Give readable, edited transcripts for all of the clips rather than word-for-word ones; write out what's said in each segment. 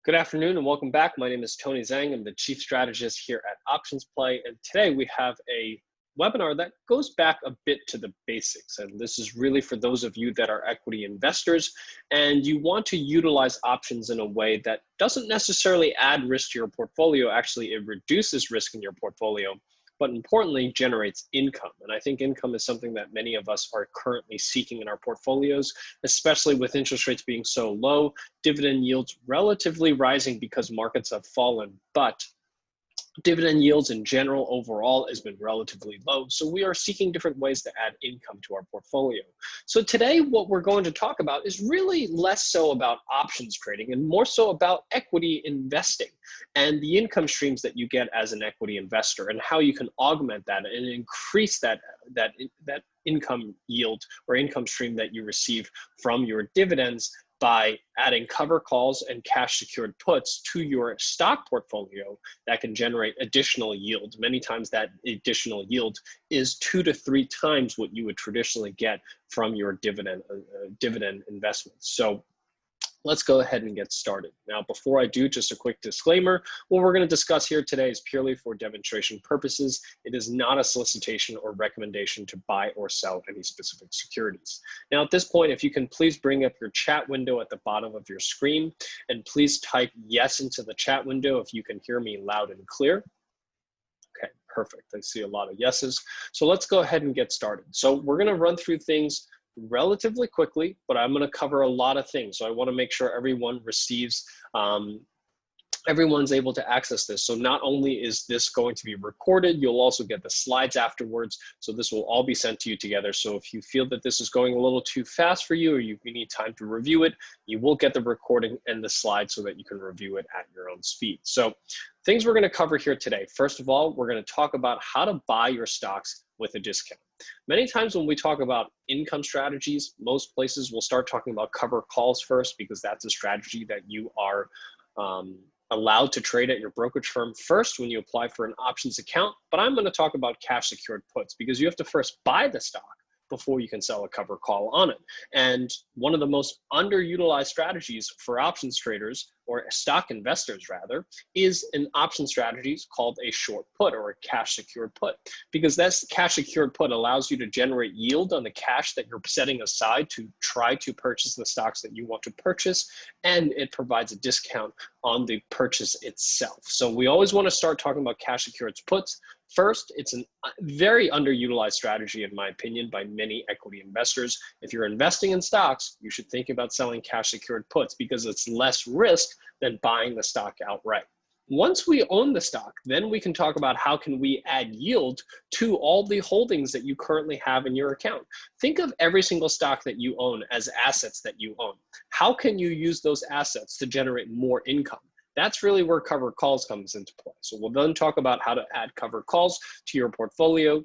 Good afternoon and welcome back. My name is Tony Zhang. I'm the Chief Strategist here at OptionsPlay, and today we have a webinar that goes back a bit to the basics. And this is really for those of you that are equity investors and you want to utilize options in a way that doesn't necessarily add risk to your portfolio. Actually, it reduces risk in your portfolio, but importantly, generates income. And I think income is something that many of us are currently seeking in our portfolios, especially with interest rates being so low, dividend yields relatively rising because markets have fallen, but dividend yields in general overall has been relatively low. So we are seeking different ways to add income to our portfolio. So today what we're going to talk about is really less so about options trading and more so about equity investing and the income streams that you get as an equity investor and how you can augment that and increase that income yield or income stream that you receive from your dividends by adding cover calls and cash secured puts to your stock portfolio that can generate additional yield. Many times that additional yield is 2 to 3 times what you would traditionally get from your dividend investments. So let's go ahead and get started. Now, before I do, just a quick disclaimer. What we're going to discuss here today is purely for demonstration purposes. It is not a solicitation or recommendation to buy or sell any specific securities. Now, at this point, if you can please bring up your chat window at the bottom of your screen, and please type yes into the chat window if you can hear me loud and clear. Okay, perfect. I see a lot of yeses. So let's go ahead and get started. So we're going to run through things relatively quickly, but I'm going to cover a lot of things. So I want to make sure everyone receives, everyone's able to access this. So not only is this going to be recorded, you'll also get the slides afterwards. So this will all be sent to you together. So if you feel that this is going a little too fast for you or you need time to review it, you will get the recording and the slides so that you can review it at your own speed. So things we're going to cover here today. First of all, we're going to talk about how to buy your stocks with a discount. Many times when we talk about income strategies, most places will start talking about cover calls first because that's a strategy that you are allowed to trade at your brokerage firm first when you apply for an options account. But I'm going to talk about cash secured puts because you have to first buy the stock before you can sell a cover call on it. And one of the most underutilized strategies for options traders, or stock investors rather, is an option strategy called a short put or a cash secured put, because that cash secured put allows you to generate yield on the cash that you're setting aside to try to purchase the stocks that you want to purchase, and it provides a discount on the purchase itself. So we always want to start talking about cash secured puts. First, it's a very underutilized strategy, in my opinion, by many equity investors. If you're investing in stocks, you should think about selling cash secured puts because it's less risk than buying the stock outright. Once we own the stock, then we can talk about how can we add yield to all the holdings that you currently have in your account. Think of every single stock that you own as assets that you own. How can you use those assets to generate more income? That's really where cover calls comes into play. So we'll then talk about how to add cover calls to your portfolio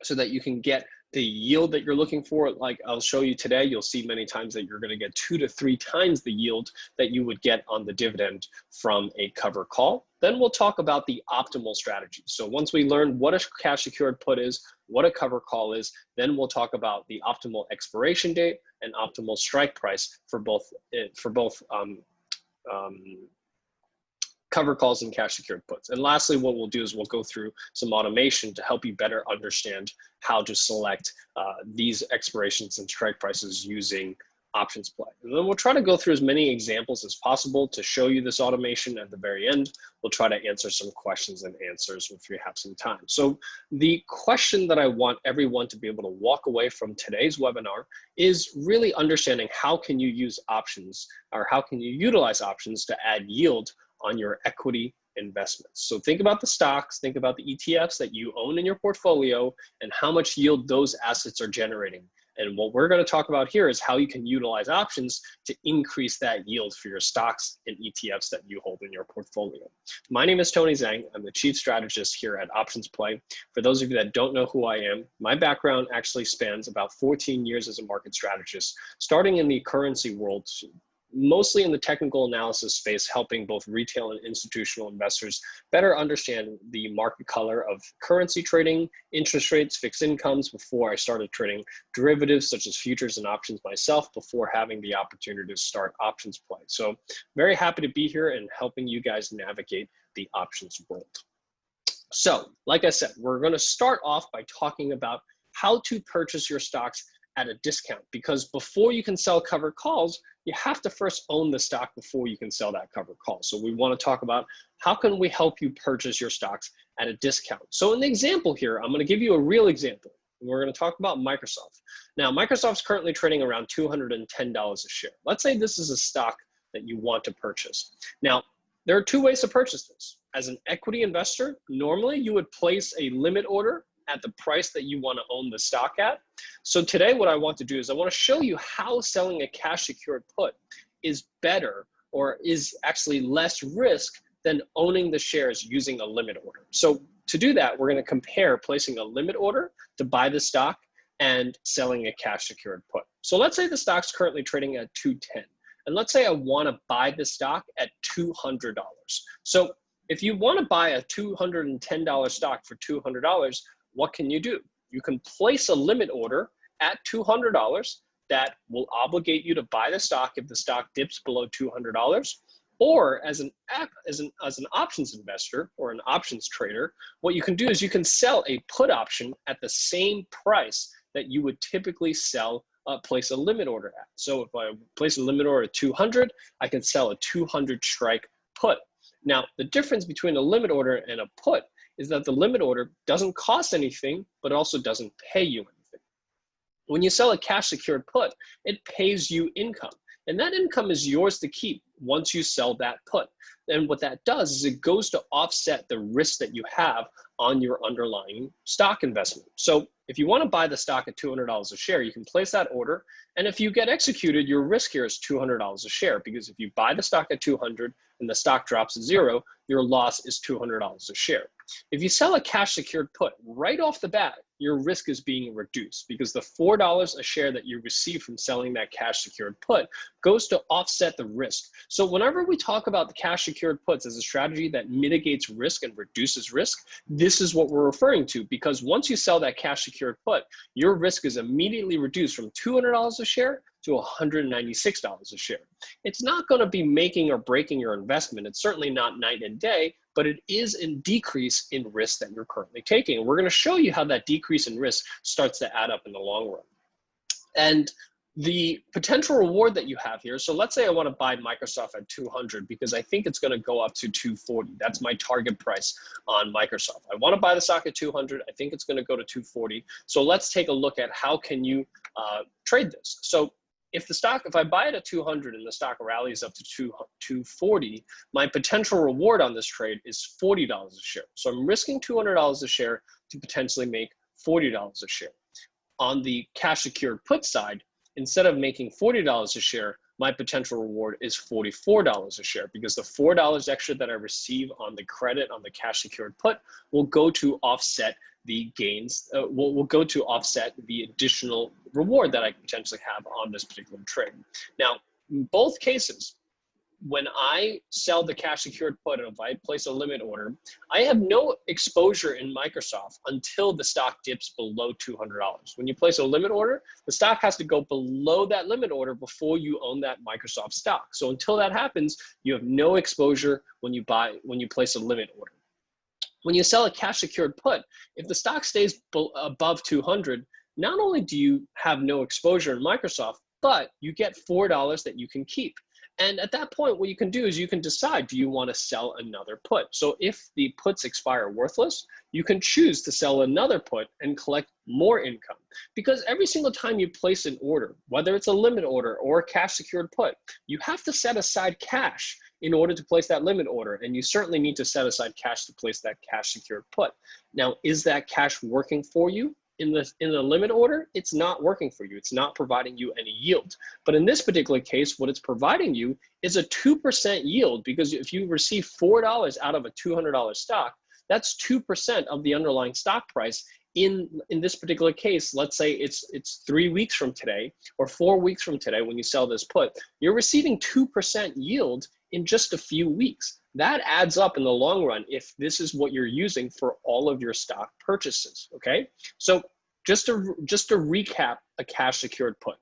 so that you can get the yield that you're looking for. Like I'll show you today, you'll see many times that you're going to get 2 to 3 times the yield that you would get on the dividend from a cover call. Then we'll talk about the optimal strategy. So once we learn what a cash secured put is, what a cover call is, then we'll talk about the optimal expiration date and optimal strike price for both cover calls and cash secured puts. And lastly, what we'll do is we'll go through some automation to help you better understand how to select these expirations and strike prices using OptionsPlay. And then we'll try to go through as many examples as possible to show you this automation. At the very end, we'll try to answer some questions and answers if we have some time. So the question that I want everyone to be able to walk away from today's webinar is really understanding how can you use options, or how can you utilize options to add yield on your equity investments. So think about the stocks, think about the ETFs that you own in your portfolio and how much yield those assets are generating. And what we're going to talk about here is how you can utilize options to increase that yield for your stocks and ETFs that you hold in your portfolio. My name is Tony Zhang. I'm the Chief Strategist here at OptionsPlay. For those of you that don't know who I am, my background actually spans about 14 years as a market strategist, starting in the currency world mostly in the technical analysis space, helping both retail and institutional investors better understand the market color of currency trading, interest rates, fixed incomes before I started trading derivatives such as futures and options myself before having the opportunity to start OptionsPlay. So very happy to be here and helping you guys navigate the options world. So like I said, we're going to start off by talking about how to purchase your stocks at a discount, because before you can sell covered calls, you have to first own the stock before you can sell that covered call. So we want to talk about how can we help you purchase your stocks at a discount. So in the example here, I'm going to give you a real example. We're going to talk about Microsoft. Now, Microsoft's currently trading around $210 a share. Let's say this is a stock that you want to purchase. Now, there are two ways to purchase this. As an equity investor, normally you would place a limit order at the price that you want to own the stock at. So today what I want to do is I want to show you how selling a cash secured put is better, or is actually less risk than owning the shares using a limit order. So to do that, we're going to compare placing a limit order to buy the stock and selling a cash secured put. So let's say the stock's currently trading at 210, and let's say I want to buy the stock at $200. So if you want to buy a $210 stock for $200, what can you do? You can place a limit order at $200 that will obligate you to buy the stock if the stock dips below $200. Or as an options investor or an options trader, what you can do is you can sell a put option at the same price that you would typically sell, place a limit order at. So if I place a limit order at 200, I can sell a 200 strike put. Now, the difference between a limit order and a put is that the limit order doesn't cost anything, but also doesn't pay you anything. When you sell a cash secured put, it pays you income, and that income is yours to keep once you sell that put. And what that does is it goes to offset the risk that you have on your underlying stock investment. So if you want to buy the stock at $200 a share, you can place that order. And if you get executed, your risk here is $200 a share, because if you buy the stock at 200 and the stock drops to zero, your loss is $200 a share. If you sell a cash secured put, right off the bat, your risk is being reduced, because the $4 a share that you receive from selling that cash secured put goes to offset the risk. So whenever we talk about the cash secured puts as a strategy that mitigates risk and reduces risk, this is what we're referring to, because once you sell that cash secured put, your risk is immediately reduced from $200 a share to $196 a share. It's not going to be making or breaking your investment. It's certainly not night and day, but it is a decrease in risk that you're currently taking. And we're going to show you how that decrease in risk starts to add up in the long run. And the potential reward that you have here, so let's say I want to buy Microsoft at 200 because I think it's going to go up to 240. That's my target price on Microsoft. I want to buy the stock at 200. I think it's going to go to 240. So let's take a look at how can you trade this. So if I buy it at 200 and the stock rallies up to 240, my potential reward on this trade is $40 a share. So I'm risking $200 a share to potentially make $40 a share. On the cash secured put side, instead of making $40 a share, my potential reward is $44 a share, because the $4 extra that I receive on the credit on the cash secured put will go to offset the gains, will go to offset the additional reward that I potentially have on this particular trade. Now, in both cases, when I sell the cash secured put, and if I place a limit order, I have no exposure in Microsoft until the stock dips below $200. When you place a limit order, the stock has to go below that limit order before you own that Microsoft stock. So until that happens, you have no exposure when you place a limit order. When you sell a cash secured put, if the stock stays above 200, not only do you have no exposure in Microsoft, but you get $4 that you can keep. And at that point, what you can do is you can decide, do you want to sell another put? So if the puts expire worthless, you can choose to sell another put and collect more income. Because every single time you place an order, whether it's a limit order or a cash secured put, you have to set aside cash in order to place that limit order. And you certainly need to set aside cash to place that cash secured put. Now, is that cash working for you? In the limit order, it's not working for you. It's not providing you any yield. But in this particular case, what it's providing you is a 2% yield, because if you receive $4 out of a $200 stock, that's 2% of the underlying stock price in this particular case, let's say it's 3 weeks from today or 4 weeks from today when you sell this put, you're receiving 2% yield in just a few weeks. That adds up in the long run if this is what you're using for all of your stock purchases, okay? So just to recap a cash secured put.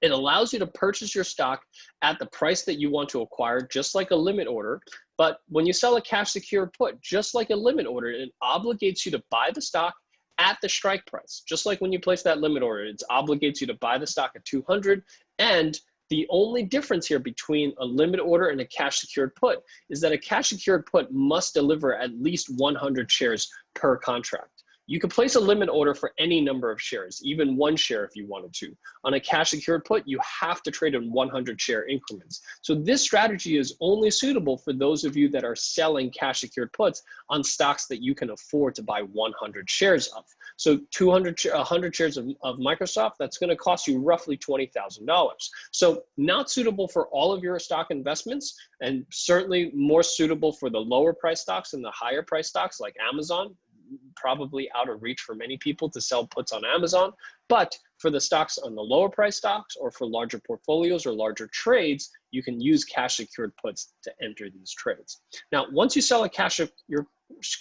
It allows you to purchase your stock at the price that you want to acquire, just like a limit order. But when you sell a cash secured put, just like a limit order, it obligates you to buy the stock at the strike price. Just like when you place that limit order, it obligates you to buy the stock at 200. And the only difference here between a limit order and a cash secured put is that a cash secured put must deliver at least 100 shares per contract. You could place a limit order for any number of shares, even 1 share if you wanted to. On a cash secured put, you have to trade in 100 share increments. So this strategy is only suitable for those of you that are selling cash secured puts on stocks that you can afford to buy 100 shares of. So 100 shares of Microsoft, that's going to cost you roughly $20,000. So not suitable for all of your stock investments, and certainly more suitable for the lower price stocks and the higher price stocks like Amazon. Probably out of reach for many people to sell puts on Amazon, but for the stocks on the lower price stocks or for larger portfolios or larger trades, you can use cash secured puts to enter these trades. Now, once you sell your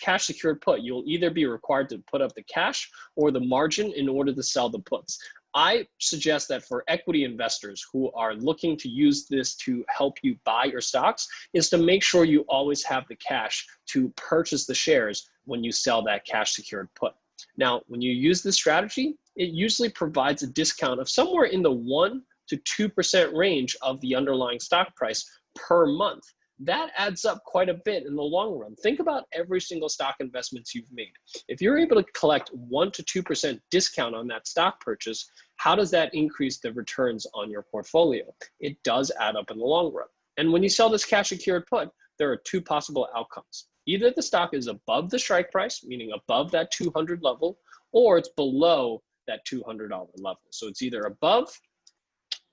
cash secured put, you'll either be required to put up the cash or the margin in order to sell the puts. I suggest that for equity investors who are looking to use this to help you buy your stocks is to make sure you always have the cash to purchase the shares when you sell that cash secured put. Now, when you use this strategy, it usually provides a discount of somewhere in the 1 to 2% range of the underlying stock price per month. That adds up quite a bit in the long run. Think about every single stock investments you've made. If you're able to collect 1 to 2% discount on that stock purchase, how does that increase the returns on your portfolio? It does add up in the long run. And when you sell this cash secured put, there are 2 possible outcomes. Either the stock is above the strike price, meaning above that 200 level, or it's below that $200 level. So it's either above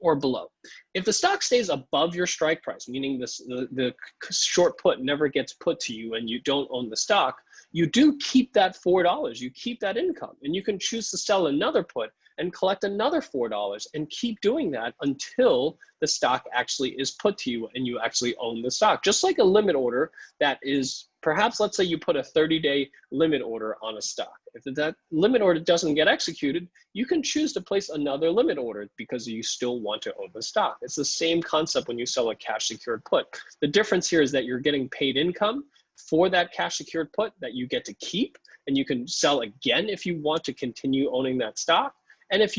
or below. If the stock stays above your strike price, meaning the short put never gets put to you and you don't own the stock, you do keep that $4, you keep that income, and you can choose to sell another put and collect another $4 and keep doing that until the stock actually is put to you and you actually own the stock. Just like a limit order that is, perhaps let's say you put a 30-day limit order on a stock. If that limit order doesn't get executed, you can choose to place another limit order because you still want to own the stock. It's the same concept when you sell a cash secured put. The difference here is that you're getting paid income for that cash secured put that you get to keep, and you can sell again if you want to continue owning that stock. And if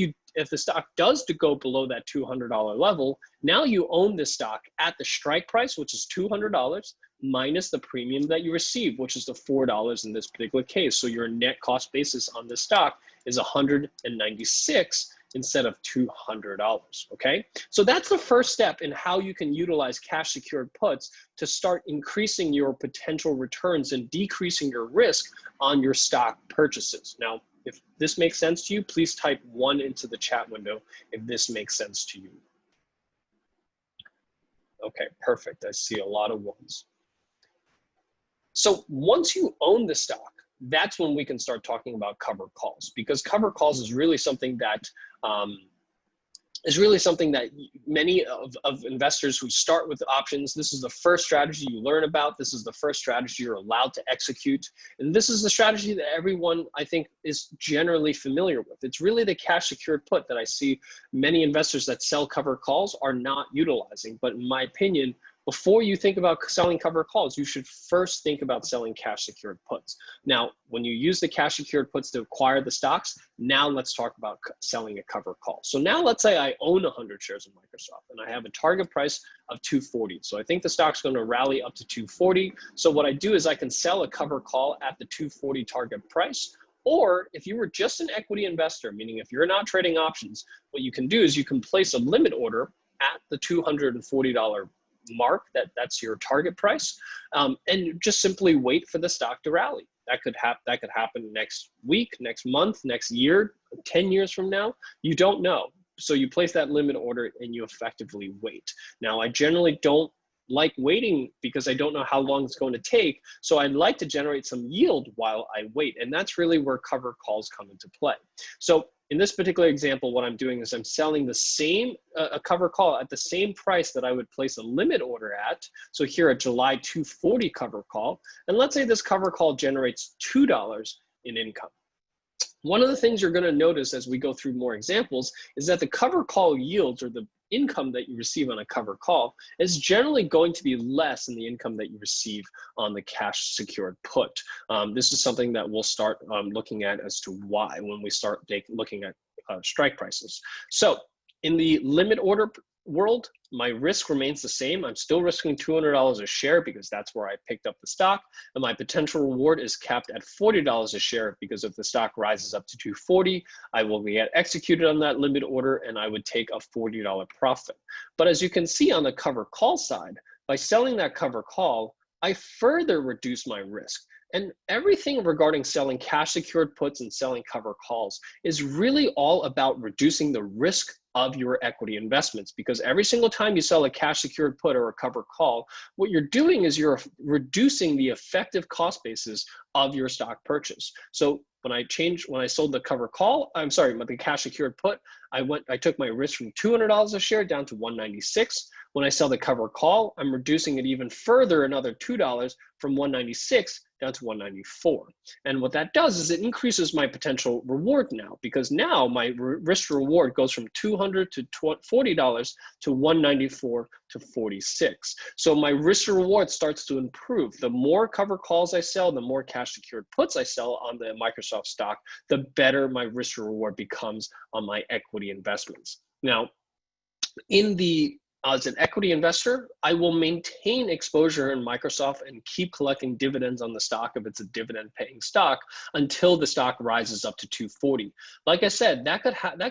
the stock does go below that $200 level, now you own the stock at the strike price, which is $200, minus the premium that you receive, which is the $4 in this particular case. So your net cost basis on this stock is $196 instead of $200, okay? So that's the first step in how you can utilize cash secured puts to start increasing your potential returns and decreasing your risk on your stock purchases. Now, if this makes sense to you, please type 1 into the chat window if this makes sense to you. Okay, perfect. I see a lot of 1s. So once you own the stock, that's when we can start talking about covered calls, because covered calls is really something that many of investors who start with options, this is the first strategy you learn about. This is the first strategy you're allowed to execute. And this is the strategy that everyone, I think, is generally familiar with. It's really the cash secured put that I see many investors that sell covered calls are not utilizing. But in my opinion, before you think about selling covered calls, you should first think about selling cash secured puts. Now, when you use the cash secured puts to acquire the stocks, now let's talk about selling a covered call. So now let's say I own 100 shares of Microsoft and I have a target price of 240. So I think the stock's going to rally up to 240. So what I do is I can sell a covered call at the 240 target price. Or if you were just an equity investor, meaning if you're not trading options, what you can do is you can place a limit order at the $240 mark, that's your target price, and just simply wait for the stock to rally. That could happen next week, next month, next year, 10 years from now. You don't know. So you place that limit order and you effectively wait. Now, I generally don't like waiting because I don't know how long it's going to take. So I'd like to generate some yield while I wait. And that's really where cover calls come into play. So in this particular example, what I'm doing is I'm selling the same, a cover call at the same price that I would place a limit order at. So here a July 240 cover call. And let's say this cover call generates $2 in income. One of the things you're going to notice as we go through more examples is that the cover call yields, or the income that you receive on a cover call, is generally going to be less than the income that you receive on the cash secured put. This is something that we'll start looking at as to why when we start looking at strike prices. So in the limit order world, my risk remains the same. I'm still risking $200 a share because that's where I picked up the stock, and my potential reward is capped at $40 a share because if the stock rises up to 240, I will get executed on that limit order and I would take a $40 profit. But as you can see on the cover call side, by selling that cover call, I further reduce my risk. And everything regarding selling cash secured puts and selling cover calls is really all about reducing the risk of your equity investments, because every single time you sell a cash secured put or a cover call, what you're doing is you're reducing the effective cost basis of your stock purchase. So when I sold the cover call, the cash secured put, I took my risk from $200 a share down to $196. When I sell the cover call, I'm reducing it even further, another $2 from $196 down to $194. And what that does is it increases my potential reward now, because now my risk to reward goes from $200 to $40 to $194 to $46. So my risk to reward starts to improve. The more cover calls I sell, the more cash secured puts I sell on the Microsoft stock, the better my risk to reward becomes on my equity investments. Now, as an equity investor, I will maintain exposure in Microsoft and keep collecting dividends on the stock if it's a dividend-paying stock until the stock rises up to 240. Like I said, that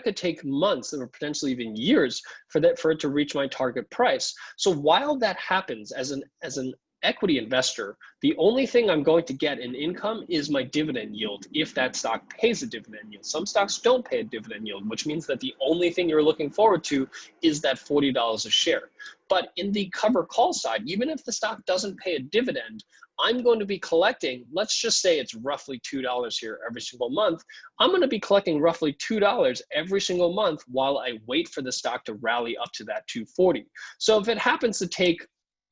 could take months or potentially even years for it to reach my target price. So while that happens, as an equity investor, the only thing I'm going to get in income is my dividend yield if that stock pays a dividend yield. Some stocks don't pay a dividend yield, which means that the only thing you're looking forward to is that $40 a share. But in the cover call side, even if the stock doesn't pay a dividend, I'm going to be collecting, let's just say it's roughly $2 here every single month. I'm going to be collecting roughly $2 every single month while I wait for the stock to rally up to that 240. So if it happens to take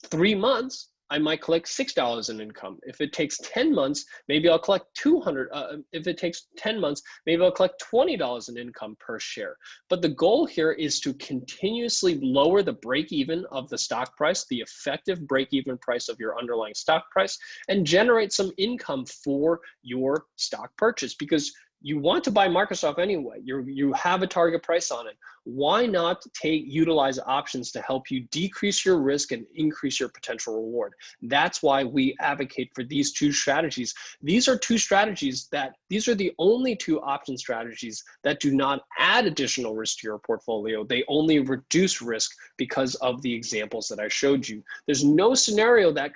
3 months, I might collect $6 in income. If it takes 10 months, maybe I'll collect if it takes 10 months, maybe I'll collect $20 in income per share. But the goal here is to continuously lower the break-even of the stock price, the effective break-even price of your underlying stock price, and generate some income for your stock purchase, because you want to buy Microsoft anyway. You have a target price on it. Why not utilize options to help you decrease your risk and increase your potential reward? That's why we advocate for these two strategies. These are the only two option strategies that do not add additional risk to your portfolio. They only reduce risk because of the examples that I showed you. There's no scenario that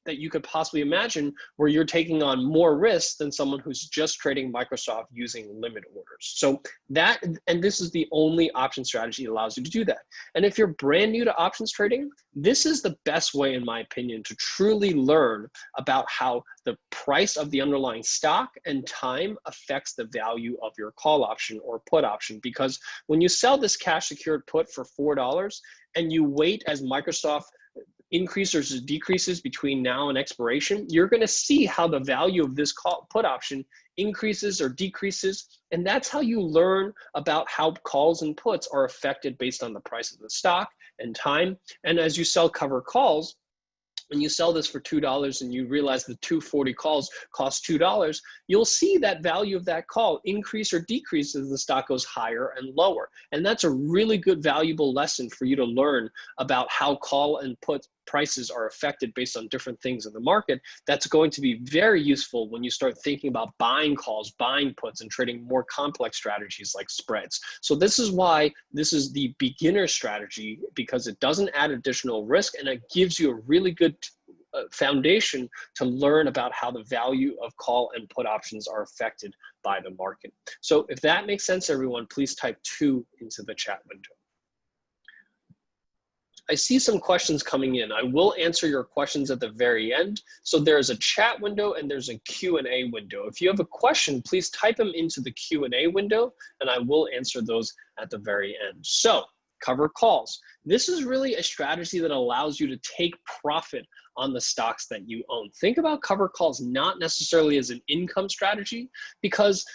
you could possibly imagine where you're taking on more risk than someone who's just trading Microsoft using limit orders. So this is the only option strategy that allows you to do that. And if you're brand new to options trading, this is the best way, in my opinion, to truly learn about how the price of the underlying stock and time affects the value of your call option or put option. Because when you sell this cash secured put for $4 and you wait as Microsoft increases or decreases between now and expiration, you're going to see how the value of this put option increases or decreases. And that's how you learn about how calls and puts are affected based on the price of the stock and time. And as you sell cover calls, when you sell this for $2 and you realize the 240 calls cost $2, you'll see that value of that call increase or decrease as the stock goes higher and lower. And that's a really good, valuable lesson for you to learn about how call and put prices are affected based on different things in the market. That's going to be very useful when you start thinking about buying calls, buying puts, and trading more complex strategies like spreads. So this is why this is the beginner strategy, because it doesn't add additional risk and it gives you a really good foundation to learn about how the value of call and put options are affected by the market. So if that makes sense, everyone, please type 2 into the chat window. I see some questions coming in. I will answer your questions at the very end. So there's a chat window and there's a Q&A window. If you have a question, please type them into the Q&A window and I will answer those at the very end. So cover calls. This is really a strategy that allows you to take profit on the stocks that you own. Think about cover calls not necessarily as an income strategy, because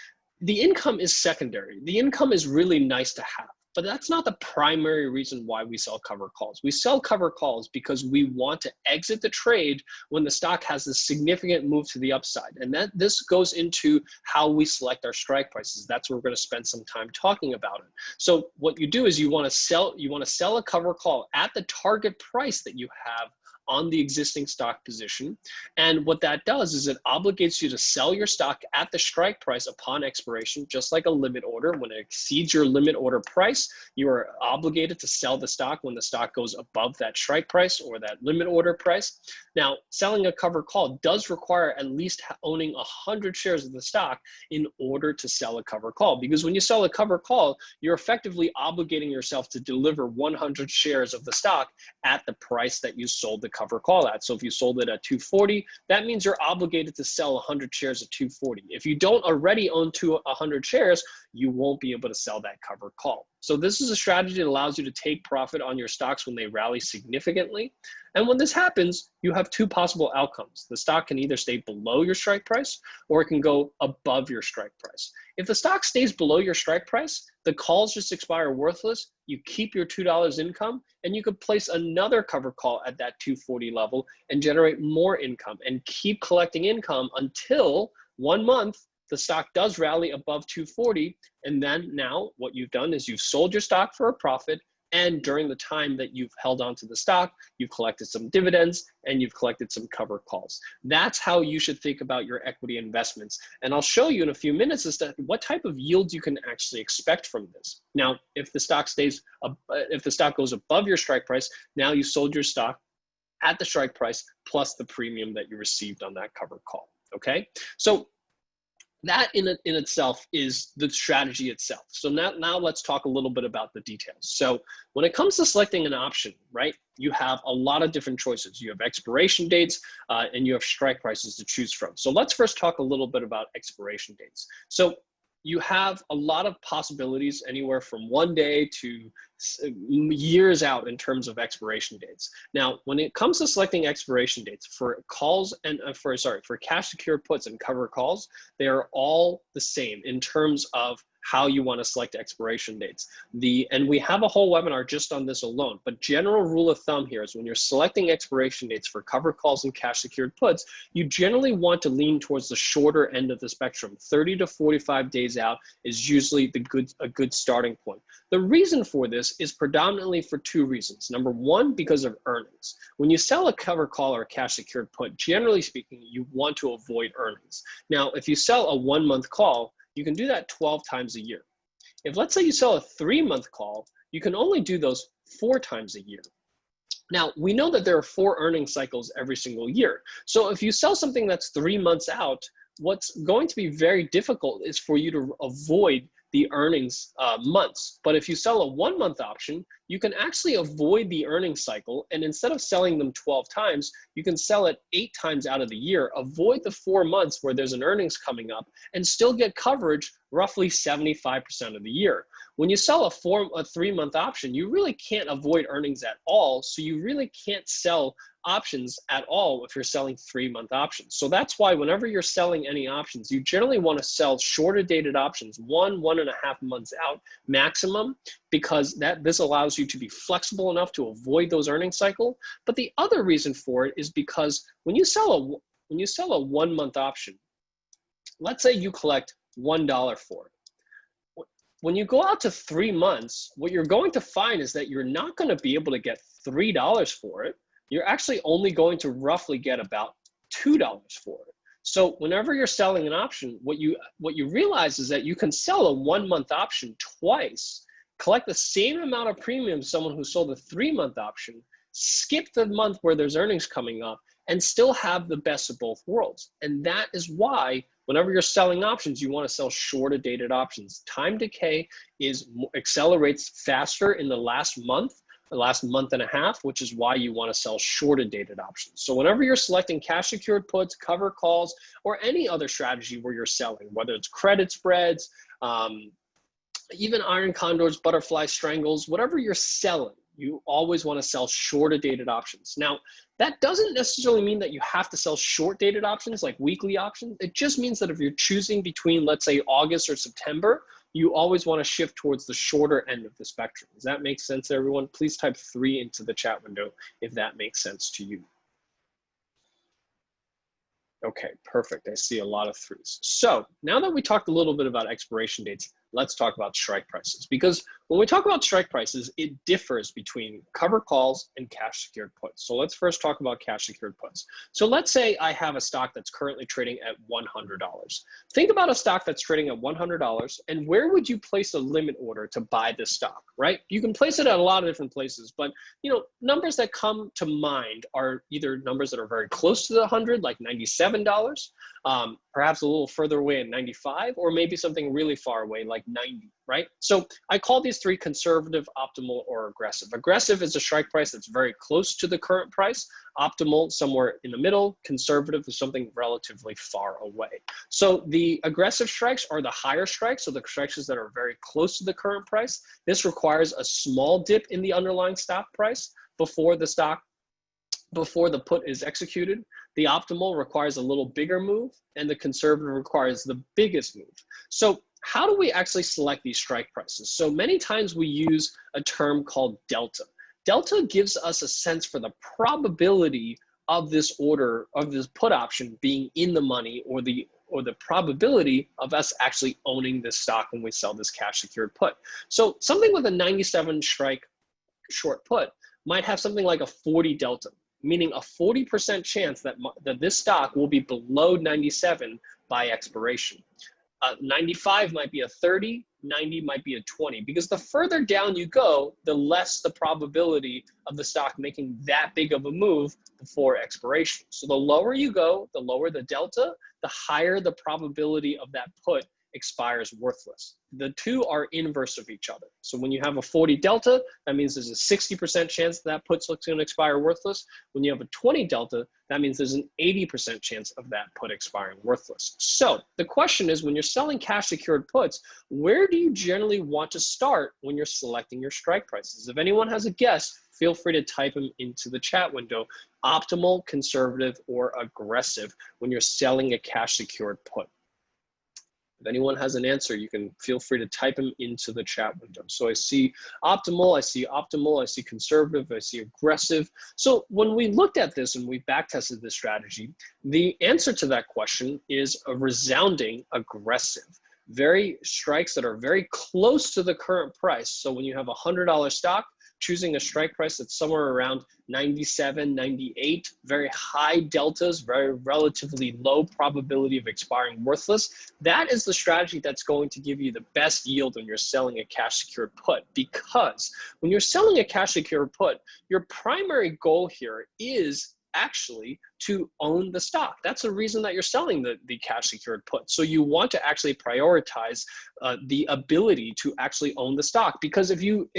the income is secondary. The income is really nice to have, but that's not the primary reason why we sell cover calls. We sell cover calls because we want to exit the trade when the stock has a significant move to the upside. And this goes into how we select our strike prices. That's where we're going to spend some time talking about it. So what you do is you want to sell a cover call at the target price that you have on the existing stock position. And what that does is it obligates you to sell your stock at the strike price upon expiration, just like a limit order. When it exceeds your limit order price, you are obligated to sell the stock when the stock goes above that strike price or that limit order price. Now, selling a cover call does require at least owning 100 shares of the stock in order to sell a cover call, because when you sell a cover call, you're effectively obligating yourself to deliver 100 shares of the stock at the price that you sold the cover call at. So if you sold it at 240, that means you're obligated to sell 100 shares at 240. If you don't already own 100 shares, you won't be able to sell that cover call. So this is a strategy that allows you to take profit on your stocks when they rally significantly. And when this happens, you have two possible outcomes. The stock can either stay below your strike price or it can go above your strike price. If the stock stays below your strike price, the calls just expire worthless. You keep your $2 income and you could place another cover call at that 240 level and generate more income and keep collecting income until 1 month the stock does rally above 240. And then now what you've done is you've sold your stock for a profit. And during the time that you've held on to the stock, you've collected some dividends and you've collected some cover calls. That's how you should think about your equity investments. And I'll show you in a few minutes as to what type of yields you can actually expect from this. Now, if the stock goes above your strike price, now you sold your stock at the strike price plus the premium that you received on that cover call. Okay, so that in itself is the strategy itself. So now let's talk a little bit about the details. So when it comes to selecting an option, right, you have a lot of different choices. You have expiration dates and you have strike prices to choose from. So let's first talk a little bit about expiration dates. So you have a lot of possibilities, anywhere from 1 day to years out in terms of expiration dates. Now, when it comes to selecting expiration dates for calls and for cash secured puts and cover calls, they are all the same in terms of how you want to select expiration dates. And we have a whole webinar just on this alone, but general rule of thumb here is when you're selecting expiration dates for cover calls and cash secured puts, you generally want to lean towards the shorter end of the spectrum. 30 to 45 days out is usually a good starting point. The reason for this is predominantly for two reasons. Number one, because of earnings. When you sell a cover call or a cash secured put, generally speaking, you want to avoid earnings. Now, if you sell a 1 month call, you can do that 12 times a year. If let's say you sell a 3 month call, you can only do those 4 times a year. Now, we know that there are 4 earnings cycles every single year. So if you sell something that's 3 months out, what's going to be very difficult is for you to avoid the earnings months. But if you sell a 1 month option, you can actually avoid the earnings cycle. And instead of selling them 12 times, you can sell it 8 times out of the year, avoid the 4 months where there's an earnings coming up, and still get coverage roughly 75% of the year. When you sell a 3 month option, you really can't avoid earnings at all. So you really can't sell options at all if you're selling 3 month options. So that's why whenever you're selling any options, you generally want to sell shorter dated options, 1.5 months out maximum, because this allows you to be flexible enough to avoid those earnings cycle. But the other reason for it is because when you sell a 1 month option, let's say you collect $1 for it. When you go out to 3 months, what you're going to find is that you're not going to be able to get $3 for it. You're actually only going to roughly get about $2 for it. So whenever you're selling an option, what you realize is that you can sell a 1 month option twice, collect the same amount of premium as someone who sold a 3 month option, skip the month where there's earnings coming up, and still have the best of both worlds. And that is why whenever you're selling options, you want to sell shorter dated options. Time decay accelerates faster in the last month the last month and a half, which is why you want to sell shorter dated options. So whenever you're selecting cash secured puts, cover calls, or any other strategy where you're selling, whether it's credit spreads, even iron condors, butterfly strangles, whatever you're selling, you always want to sell shorter dated options. Now, that doesn't necessarily mean that you have to sell short dated options like weekly options. It just means that if you're choosing between, let's say, August or September, you always want to shift towards the shorter end of the spectrum. Does that make sense, everyone? Please type 3 into the chat window if that makes sense to you. Okay, perfect. I see a lot of 3s. So now that we talked a little bit about expiration dates, let's talk about strike prices. Because when we talk about strike prices, it differs between cover calls and cash secured puts. So let's first talk about cash secured puts. So let's say I have a stock that's currently trading at $100. Think about a stock that's trading at $100, and where would you place a limit order to buy this stock, right? You can place it at a lot of different places, but numbers that come to mind are either numbers that are very close to the 100, like $97, perhaps a little further away at 95, or maybe something really far away like 90, right? So I call these 3 conservative, optimal, or aggressive. Aggressive is a strike price that's very close to the current price. Optimal, somewhere in the middle. Conservative is something relatively far away. So the aggressive strikes are the higher strikes, so the strikes that are very close to the current price. This requires a small dip in the underlying stock price before the put is executed. The optimal requires a little bigger move, and the conservative requires the biggest move. So how do we actually select these strike prices? So many times we use a term called delta. Delta gives us a sense for the probability of this order, of this put option being in the money, or the probability of us actually owning this stock when we sell this cash secured put. So something with a 97 strike short put might have something like a 40 delta, meaning a 40% chance that this stock will be below 97 by expiration. 95 might be a 30, 90 might be a 20, because the further down you go, the less the probability of the stock making that big of a move before expiration. So the lower you go, the lower the delta, the higher the probability of that put expires worthless. The two are inverse of each other. So when you have a 40 delta, that means there's a 60% chance that put's going to expire worthless. When you have a 20 delta, that means there's an 80% chance of that put expiring worthless. So the question is, when you're selling cash secured puts, where do you generally want to start when you're selecting your strike prices? If anyone has a guess, feel free to type them into the chat window. Optimal, conservative, or aggressive when you're selling a cash secured put. If anyone has an answer, you can feel free to type them into the chat window. So I see optimal, I see conservative, I see aggressive. So when we looked at this and we backtested this strategy, the answer to that question is a resounding aggressive. Very strikes that are very close to the current price. So when you have a $100 stock, choosing a strike price that's somewhere around 97, 98, very high deltas, very relatively low probability of expiring worthless. That is the strategy that's going to give you the best yield when you're selling a cash secured put, because when you're selling a cash secured put, your primary goal here is actually to own the stock. That's the reason that you're selling the cash secured put. So you want to actually prioritize the ability to actually own the stock, because if you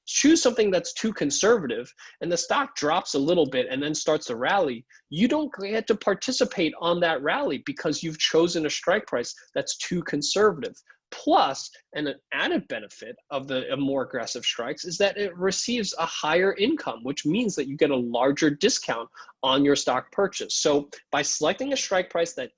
choose something that's too conservative and the stock drops a little bit and then starts to rally, you don't get to participate on that rally because you've chosen a strike price that's too conservative. Plus, and an added benefit of the more aggressive strikes is that it receives a higher income, which means that you get a larger discount on your stock purchase. So by selecting a strike price that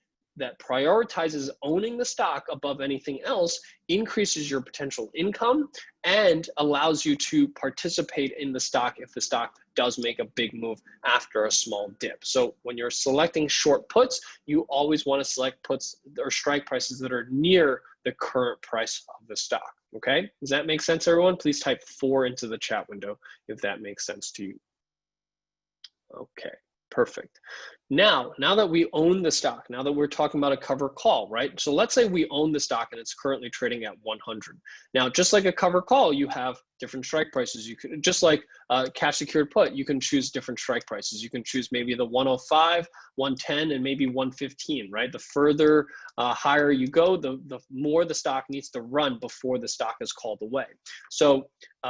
prioritizes owning the stock above anything else, increases your potential income and allows you to participate in the stock if the stock does make a big move after a small dip. So when you're selecting short puts, you always want to select puts or strike prices that are near the current price of the stock. Okay, does that make sense, everyone? Please type 4 into the chat window if that makes sense to you. Okay. Perfect. Now that we own the stock, now that we're talking about a cover call, right? So let's say we own the stock and it's currently trading at 100. Now, just like a cover call, you have different strike prices. You can, just like cash secured put, you can choose different strike prices. You can choose maybe the 105, 110, and maybe 115, right? The further higher you go, the more the stock needs to run before the stock is called away. So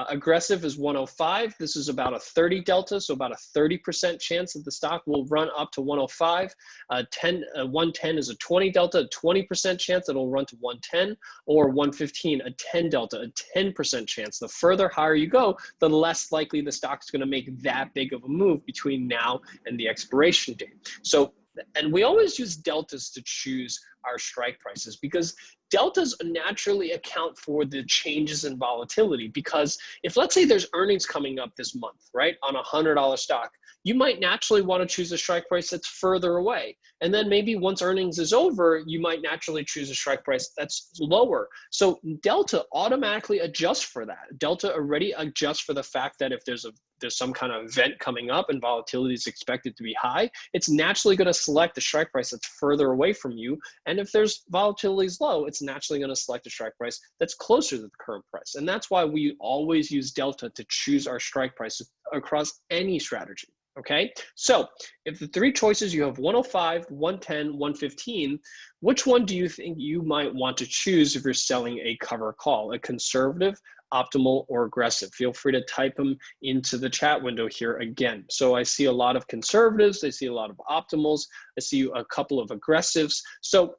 aggressive is 105. This is about a 30 delta, so about a 30% chance that the stock will run up to 105. 110 is a 20 delta, a 20% chance that it'll run to 110, or 115, a 10 delta, a 10% chance. The further higher you go, the less likely the stock's going to make that big of a move between now and the expiration date. So, and we always use deltas to choose our strike prices because deltas naturally account for the changes in volatility. Because if, let's say, there's earnings coming up this month, right, on a $100 stock, you might naturally want to choose a strike price that's further away. And then maybe once earnings is over, you might naturally choose a strike price that's lower. So delta automatically adjusts for that. Delta already adjusts for the fact that if there's some kind of event coming up and volatility is expected to be high, it's naturally going to select the strike price that's further away from you. And if there's volatility is low, it's naturally going to select a strike price that's closer to the current price. And that's why we always use delta to choose our strike price across any strategy. Okay, so if the three choices you have 105, 110, 115, which one do you think you might want to choose if you're selling a cover call, a conservative, optimal, or aggressive? Feel free to type them into the chat window here again. So I see a lot of conservatives, I see a lot of optimals, I see a couple of aggressives. So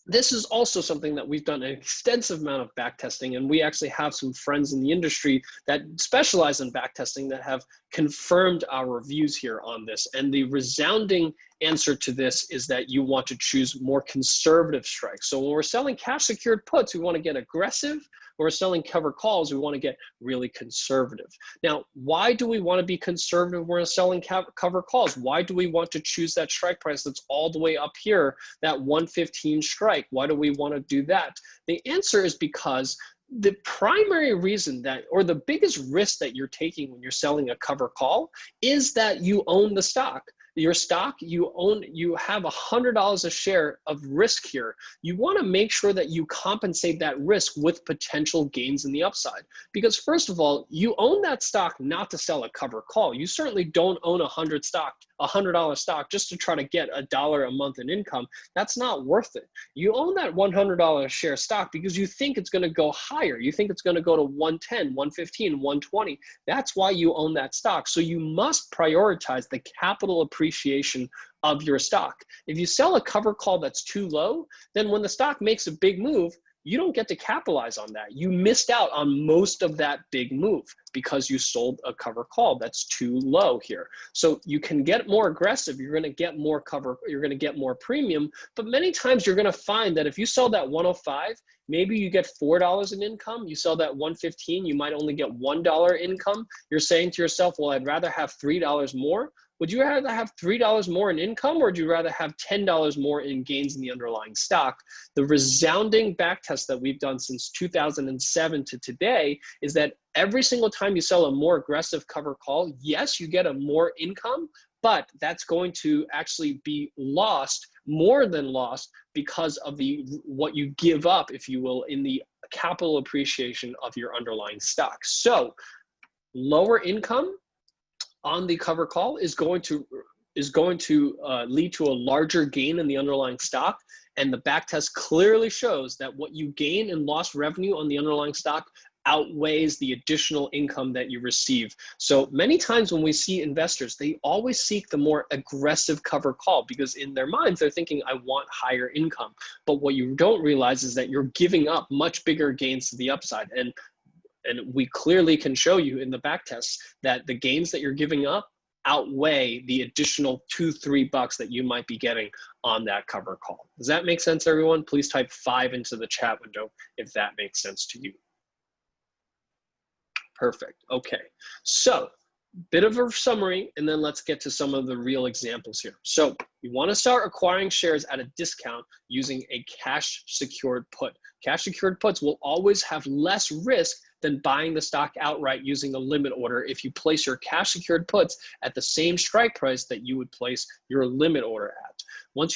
this is also something that we've done an extensive amount of backtesting, and we actually have some friends in the industry that specialize in backtesting that have confirmed our reviews here on this. And the resounding answer to this is that you want to choose more conservative strikes. So when we're selling cash secured puts, we want to get aggressive. When we're selling cover calls, we want to get really conservative. Now, why do we want to be conservative when we're selling cover calls? Why do we want to choose that strike price that's all the way up here, that 115 strike? Why do we want to do that? The answer is because the primary reason that, or the biggest risk that you're taking when you're selling a cover call is that you own the stock. Your stock, you have $100 a share of risk here. You want to make sure that you compensate that risk with potential gains in the upside. Because first of all, you own that stock not to sell a cover call. You certainly don't own $100 stock just to try to get $1 a month in income. That's not worth it. You own that $100 share stock because you think it's going to go higher. You think it's going to go to 110, 115, 120. That's why you own that stock. So you must prioritize the capital appreciation of your stock. If you sell a cover call that's too low, then when the stock makes a big move, you don't get to capitalize on that. You missed out on most of that big move because you sold a cover call that's too low here. So you can get more aggressive. You're going to get more cover. You're going to get more premium. But many times you're going to find that if you sell that 105, maybe you get $4 in income. You sell that 115, you might only get $1 income. You're saying to yourself, well, I'd rather have $3 more. Would you rather have $3 more in income, or would you rather have $10 more in gains in the underlying stock? The resounding backtest that we've done since 2007 to today is that every single time you sell a more aggressive cover call, yes, you get a more income, but that's going to actually be lost, more than lost, because of what you give up, if you will, in the capital appreciation of your underlying stock. So lower income on the cover call is going to lead to a larger gain in the underlying stock. And the backtest clearly shows that what you gain in lost revenue on the underlying stock outweighs the additional income that you receive. So many times when we see investors, they always seek the more aggressive cover call because in their minds, they're thinking, I want higher income. But what you don't realize is that you're giving up much bigger gains to the upside. And we clearly can show you in the backtest that the gains that you're giving up outweigh the additional $2-3 that you might be getting on that cover call. Does that make sense, everyone? Please type 5 into the chat window if that makes sense to you. Perfect. Okay. So bit of a summary, and then let's get to some of the real examples here. So you want to start acquiring shares at a discount using a cash secured put. Cash secured puts will always have less risk than buying the stock outright using a limit order if you place your cash secured puts at the same strike price that you would place your limit order at. Once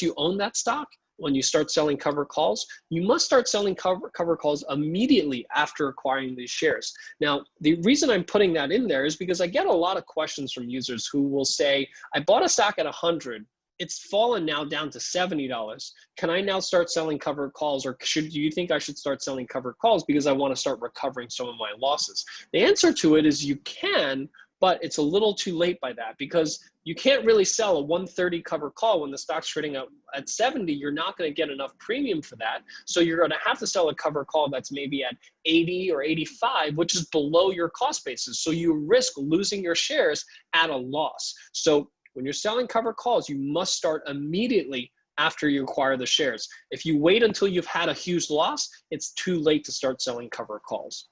you own that stock, when you start selling covered calls, you must start selling covered calls immediately after acquiring these shares. Now, the reason I'm putting that in there is because I get a lot of questions from users who will say, I bought a stock at 100. It's fallen now down to $70. Can I now start selling covered calls, or do you think I should start selling covered calls because I want to start recovering some of my losses? The answer to it is you can, but it's a little too late by that, because you can't really sell a 130 covered call when the stock's trading at 70. You're not going to get enough premium for that. So you're going to have to sell a covered call that's maybe at 80 or 85, which is below your cost basis. So you risk losing your shares at a loss. So when you're selling covered calls, you must start immediately after you acquire the shares. If you wait until you've had a huge loss, it's too late to start selling covered calls.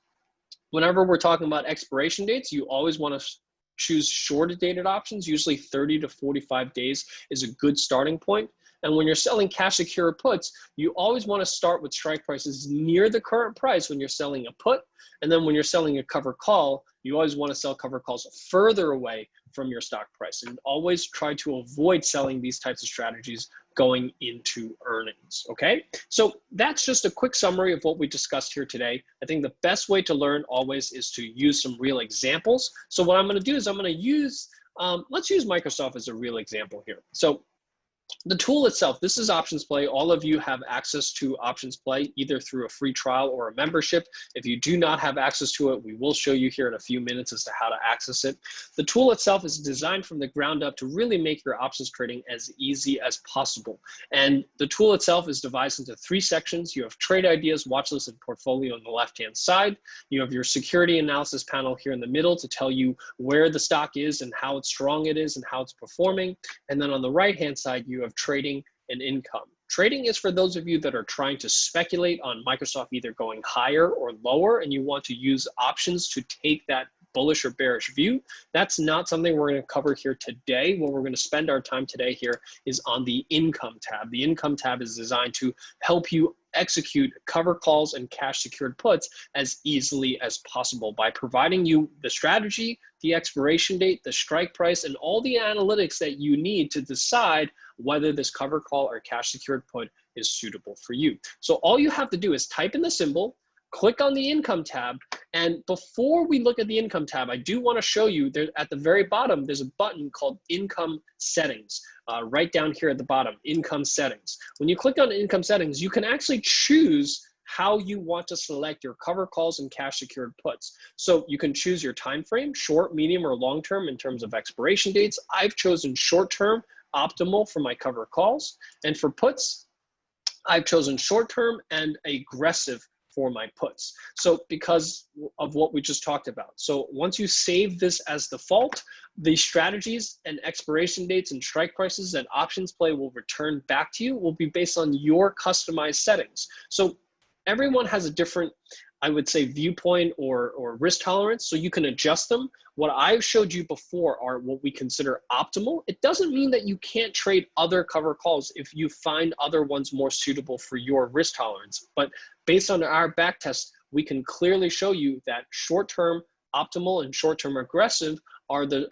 Whenever we're talking about expiration dates, you always want to choose shorter dated options. Usually 30 to 45 days is a good starting point. And when you're selling cash secured puts, you always want to start with strike prices near the current price when you're selling a put. And then when you're selling a covered call, you always want to sell covered calls further away from your stock price, and always try to avoid selling these types of strategies going into earnings, okay? So that's just a quick summary of what we discussed here today. I think the best way to learn always is to use some real examples. So what I'm gonna do is I'm gonna use, let's use Microsoft as a real example here. So the tool itself, this is OptionsPlay. All of you have access to OptionsPlay either through a free trial or a membership. If you do not have access to it, we will show you here in a few minutes as to how to access it. The tool itself is designed from the ground up to really make your options trading as easy as possible. And the tool itself is divided into 3 sections. You have trade ideas, watch list, and portfolio on the left-hand side. You have your security analysis panel here in the middle to tell you where the stock is and how strong it is and how it's performing. And then on the right-hand side, you have trading and income. Trading is for those of you that are trying to speculate on Microsoft either going higher or lower, and you want to use options to take that bullish or bearish view. That's not something we're going to cover here today. What we're going to spend our time today here is on the income tab. The income tab is designed to help you execute cover calls and cash secured puts as easily as possible by providing you the strategy, the expiration date, the strike price, and all the analytics that you need to decide whether this cover call or cash secured put is suitable for you. So all you have to do is type in the symbol, click on the income tab, and before we look at the income tab, I do want to show you there at the very bottom, there's a button called income settings. Right down here at the bottom, income settings. When you click on income settings, you can actually choose how you want to select your cover calls and cash secured puts. So you can choose your time frame, short, medium, or long term in terms of expiration dates. I've chosen short term, optimal for my cover calls. And for puts, I've chosen short term and aggressive for my puts. So because of what we just talked about. So once you save this as default, the strategies and expiration dates and strike prices that OptionsPlay will return back to you will be based on your customized settings. So everyone has a different, I would say, viewpoint or risk tolerance, so you can adjust them. What I've showed you before are what we consider optimal. It doesn't mean that you can't trade other cover calls if you find other ones more suitable for your risk tolerance. But based on our back test, we can clearly show you that short-term optimal and short-term aggressive are the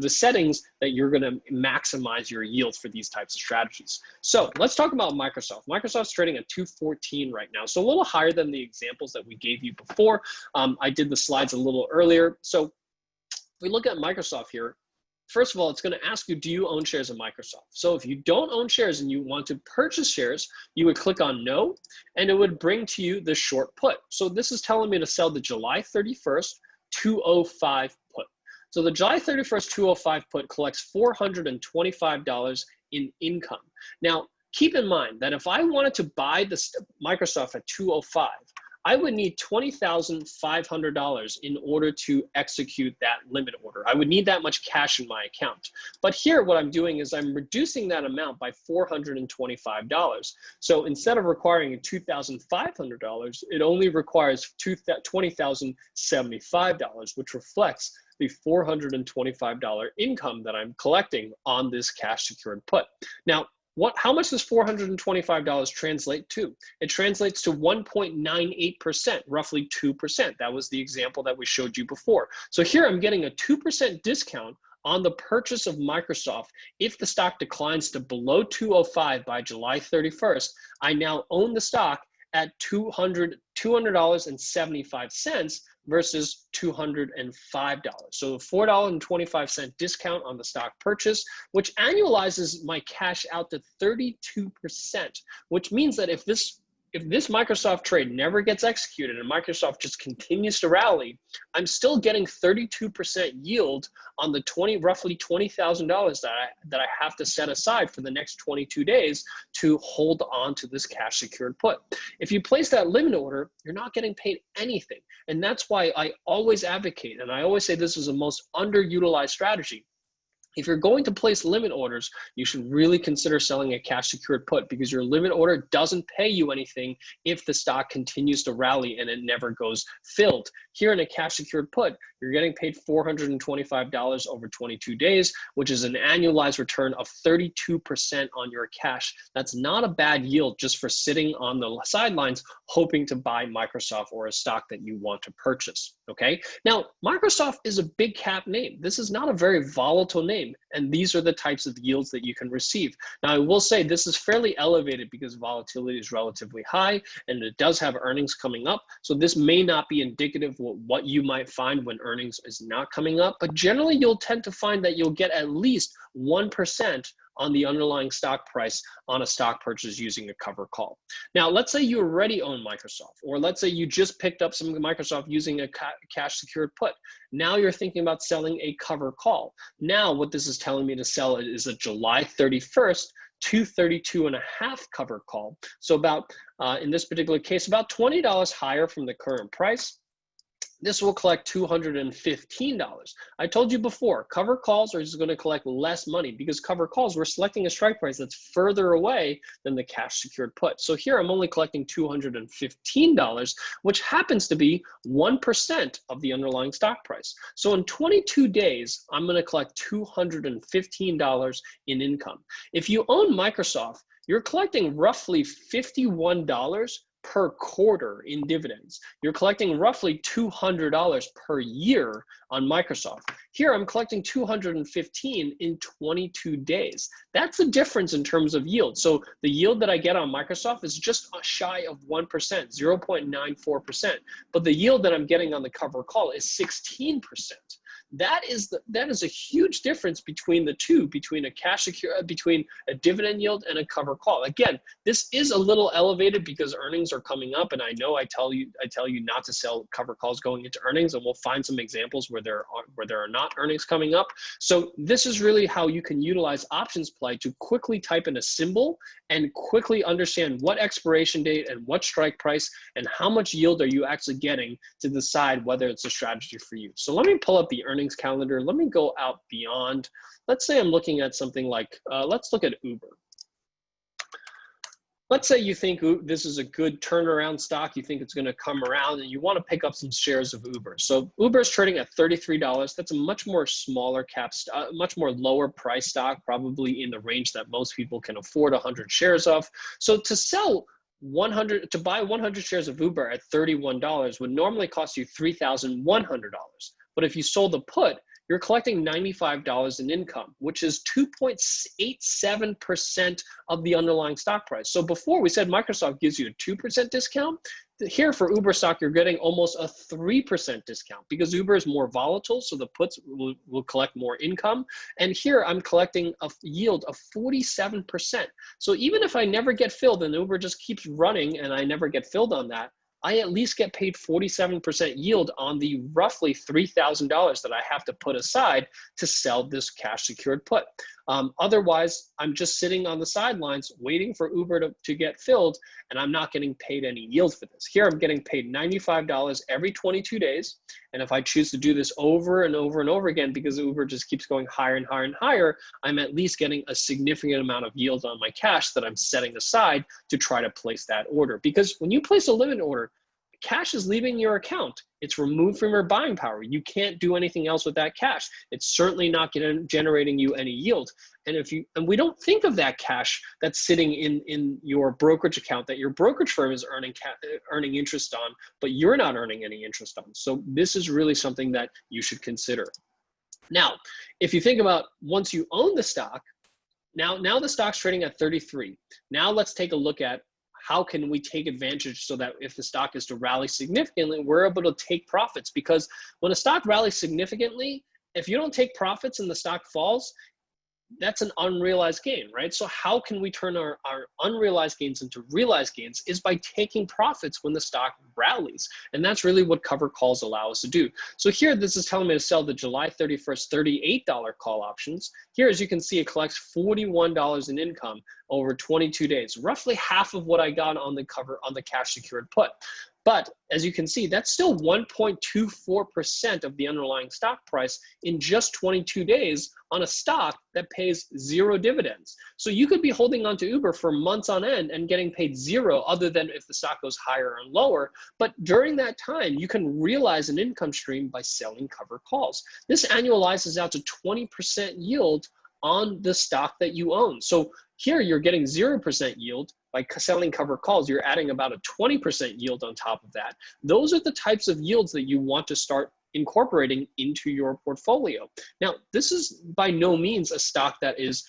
settings that you're going to maximize your yield for these types of strategies. So let's talk about Microsoft. Microsoft's trading at 214 right now, so a little higher than the examples that we gave you before. I did the slides a little earlier. So if we look at Microsoft here, first of all, it's going to ask you, do you own shares of Microsoft? So if you don't own shares and you want to purchase shares, you would click on no, and it would bring to you the short put. So this is telling me to sell the July 31st, 205 put. So the July 31st, 205 put collects $425 in income. Now, keep in mind that if I wanted to buy this Microsoft at 205, I would need $20,500 in order to execute that limit order. I would need that much cash in my account. But here, what I'm doing is I'm reducing that amount by $425. So instead of requiring $2,500, it only requires $20,075, which reflects the $425 income that I'm collecting on this cash secured put. Now, how much does $425 translate to? It translates to 1.98%, roughly 2%. That was the example that we showed you before. So here I'm getting a 2% discount on the purchase of Microsoft, if the stock declines to below 205 by July 31st, I now own the stock at $200.75 versus $205. So a $4.25 discount on the stock purchase, which annualizes my cash out to 32%, which means that if this Microsoft trade never gets executed and Microsoft just continues to rally, I'm still getting 32% yield on the roughly $20,000 that I have to set aside for the next 22 days to hold on to this cash secured put. If you place that limit order, you're not getting paid anything. And that's why I always advocate, and I always say this is the most underutilized strategy. If you're going to place limit orders, you should really consider selling a cash secured put, because your limit order doesn't pay you anything if the stock continues to rally and it never goes filled. Here in a cash secured put, you're getting paid $425 over 22 days, which is an annualized return of 32% on your cash. That's not a bad yield just for sitting on the sidelines hoping to buy Microsoft or a stock that you want to purchase, okay? Now, Microsoft is a big cap name. This is not a very volatile name, and these are the types of yields that you can receive. Now, I will say this is fairly elevated because volatility is relatively high and it does have earnings coming up. So this may not be indicative of what you might find when earnings is not coming up, but generally you'll tend to find that you'll get at least 1% on the underlying stock price on a stock purchase using a cover call. Now, let's say you already own Microsoft, or let's say you just picked up some Microsoft using a cash secured put. Now you're thinking about selling a cover call. Now, what this is telling me to sell is a July 31st, 232.5 cover call. So about, in this particular case, about $20 higher from the current price. This will collect $215. I told you before, cover calls are just going to collect less money because cover calls, we're selecting a strike price that's further away than the cash secured put. So here I'm only collecting $215, which happens to be 1% of the underlying stock price. So in 22 days, I'm going to collect $215 in income. If you own Microsoft, you're collecting roughly $51 per quarter in dividends. You're collecting roughly $200 per year on Microsoft. Here I'm collecting $215 in 22 days. That's the difference in terms of yield. So the yield that I get on Microsoft is just shy of 1%, 0.94%. But the yield that I'm getting on the cover call is 16%. That is a huge difference between the two, between a dividend yield and a cover call. Again, this is a little elevated because earnings are coming up, and I know I tell you not to sell cover calls going into earnings, and we'll find some examples where there are not earnings coming up. So this is really how you can utilize OptionsPlay to quickly type in a symbol and quickly understand what expiration date and what strike price and how much yield are you actually getting to decide whether it's a strategy for you. So let me pull up the earnings calendar. Let me go out beyond. Let's say I'm looking at something like, let's look at Uber. Let's say you think this is a good turnaround stock, you think it's going to come around, and you want to pick up some shares of Uber. So Uber is trading at $33. That's a much more smaller cap, much more lower price stock, probably in the range that most people can afford 100 shares of. So to buy 100 shares of Uber at $31 would normally cost you $3,100. But if you sold the put, you're collecting $95 in income, which is 2.87% of the underlying stock price. So before we said Microsoft gives you a 2% discount. Here for Uber stock, you're getting almost a 3% discount because Uber is more volatile, so the puts will collect more income. And here I'm collecting a yield of 47%. So even if I never get filled and Uber just keeps running and I never get filled on that, I at least get paid 47% yield on the roughly $3,000 that I have to put aside to sell this cash secured put. Otherwise, I'm just sitting on the sidelines waiting for Uber to get filled, and I'm not getting paid any yield for this. Here, I'm getting paid $95 every 22 days. And if I choose to do this over and over and over again, because Uber just keeps going higher and higher and higher, I'm at least getting a significant amount of yield on my cash that I'm setting aside to try to place that order. Because when you place a limit order, cash is leaving your account. It's removed from your buying power. You can't do anything else with that cash. It's certainly not generating you any yield. And we don't think of that cash that's sitting in your brokerage account that your brokerage firm is earning interest on, but you're not earning any interest on. So this is really something that you should consider. Now, if you think about once you own the stock, now the stock's trading at 33. Now let's take a look at how can we take advantage so that if the stock is to rally significantly, we're able to take profits. Because when a stock rallies significantly, if you don't take profits and the stock falls, that's an unrealized gain, right? So how can we turn our unrealized gains into realized gains is by taking profits when the stock rallies. And that's really what cover calls allow us to do. So here, this is telling me to sell the July 31st, $38 call options. Here, as you can see, it collects $41 in income over 22 days, roughly half of what I got on the cover on the cash secured put. But as you can see, that's still 1.24% of the underlying stock price in just 22 days on a stock that pays 0 dividends. So you could be holding on to Uber for months on end and getting paid 0 other than if the stock goes higher or lower. But during that time, you can realize an income stream by selling cover calls. This annualizes out to 20% yield on the stock that you own. So here you're getting 0% yield. By selling cover calls, you're adding about a 20% yield on top of that. Those are the types of yields that you want to start incorporating into your portfolio. Now, this is by no means a stock that is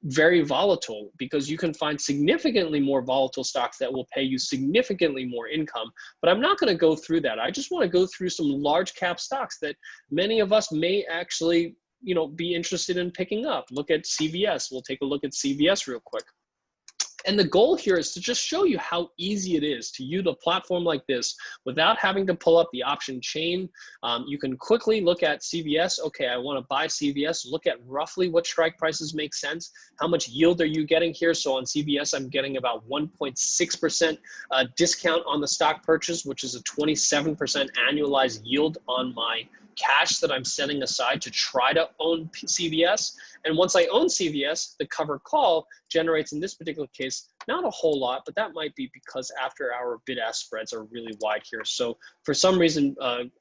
very volatile, because you can find significantly more volatile stocks that will pay you significantly more income. But I'm not going to go through that. I just want to go through some large cap stocks that many of us may actually, be interested in picking up. Look at CVS. We'll take a look at CVS real quick. And the goal here is to just show you how easy it is to use a platform like this without having to pull up the option chain. You can quickly look at CVS. Okay, I want to buy CVS. Look at roughly what strike prices make sense. How much yield are you getting here? So on CVS, I'm getting about 1.6% discount on the stock purchase, which is a 27% annualized yield on my cash that I'm setting aside to try to own CVS. And once I own CVS, the cover call generates, in this particular case, not a whole lot, but that might be because after our bid-ask spreads are really wide here. So for some reason,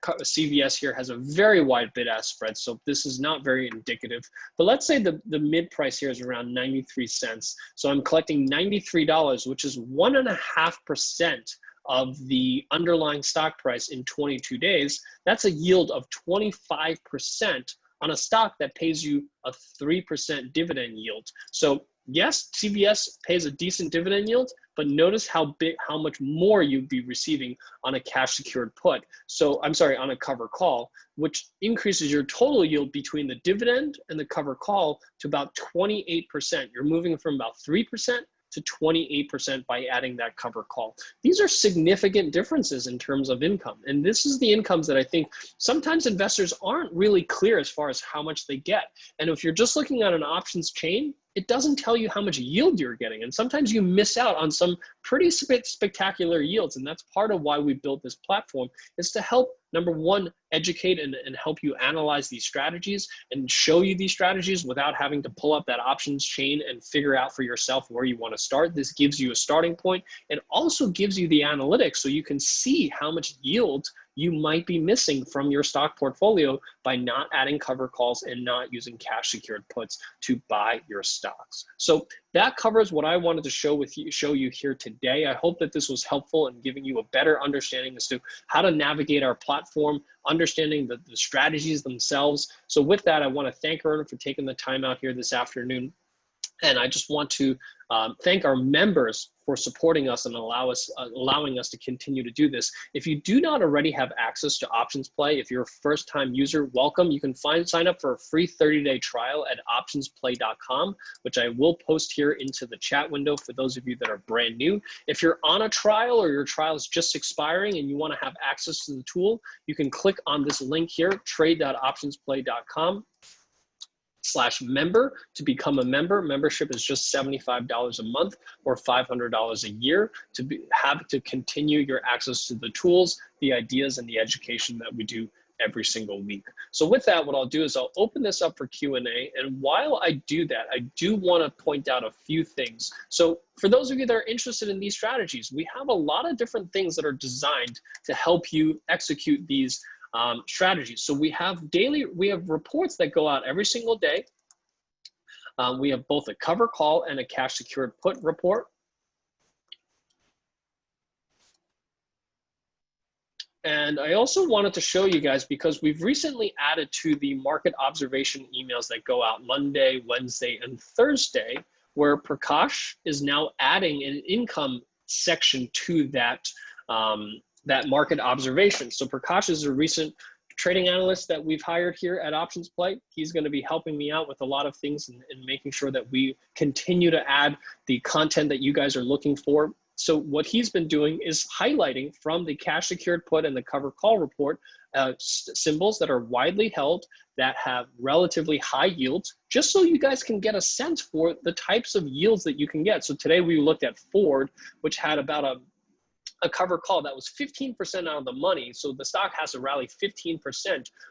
CVS here has a very wide bid-ask spread, so this is not very indicative. But let's say the mid price here is around 93 cents. So I'm collecting $93, which is 1.5% of the underlying stock price in 22 days. That's a yield of 25% on a stock that pays you a 3% dividend yield. So yes, CVS pays a decent dividend yield, but notice how much more you'd be receiving on a cash secured put. So I'm sorry, on a cover call, which increases your total yield between the dividend and the cover call to about 28%. You're moving from about 3% to 28% by adding that cover call. These are significant differences in terms of income. And this is the incomes that I think sometimes investors aren't really clear as far as how much they get. And if you're just looking at an options chain, it doesn't tell you how much yield you're getting. And sometimes you miss out on some pretty spectacular yields. And that's part of why we built this platform, is to help, number one, educate and help you analyze these strategies and show you these strategies without having to pull up that options chain and figure out for yourself where you want to start. This gives you a starting point. It also gives you the analytics so you can see how much yield you might be missing from your stock portfolio by not adding cover calls and not using cash secured puts to buy your stocks. So that covers what I wanted to show you here today. I hope that this was helpful in giving you a better understanding as to how to navigate our platform, understanding the strategies themselves. So with that, I want to thank Erna for taking the time out here this afternoon. And I just want to thank our members for supporting us and allowing us to continue to do this. If you do not already have access to OptionsPlay, if you're a first-time user, welcome. You can sign up for a free 30-day trial at OptionsPlay.com, which I will post here into the chat window for those of you that are brand new. If you're on a trial or your trial is just expiring and you want to have access to the tool, you can click on this link here, trade.optionsplay.com/member to become a member. Membership is just $75 a month or $500 a year to continue your access to the tools, the ideas, and the education that we do every single week. So with that, what I'll do is I'll open this up for Q&A. And while I do that, I do want to point out a few things. So for those of you that are interested in these strategies, we have a lot of different things that are designed to help you execute these strategies. So we have reports that go out every single day. We have both a cover call and a cash secured put report. And I also wanted to show you guys, because we've recently added to the market observation emails that go out Monday, Wednesday, and Thursday, where Prakash is now adding an income section to that, that market observation. So Prakash is a recent trading analyst that we've hired here at OptionsPlay. He's going to be helping me out with a lot of things and making sure that we continue to add the content that you guys are looking for. So what he's been doing is highlighting from the cash secured put and the cover call report symbols that are widely held that have relatively high yields, just so you guys can get a sense for the types of yields that you can get. So today we looked at Ford, which had about a cover call that was 15% out of the money. So the stock has to rally 15%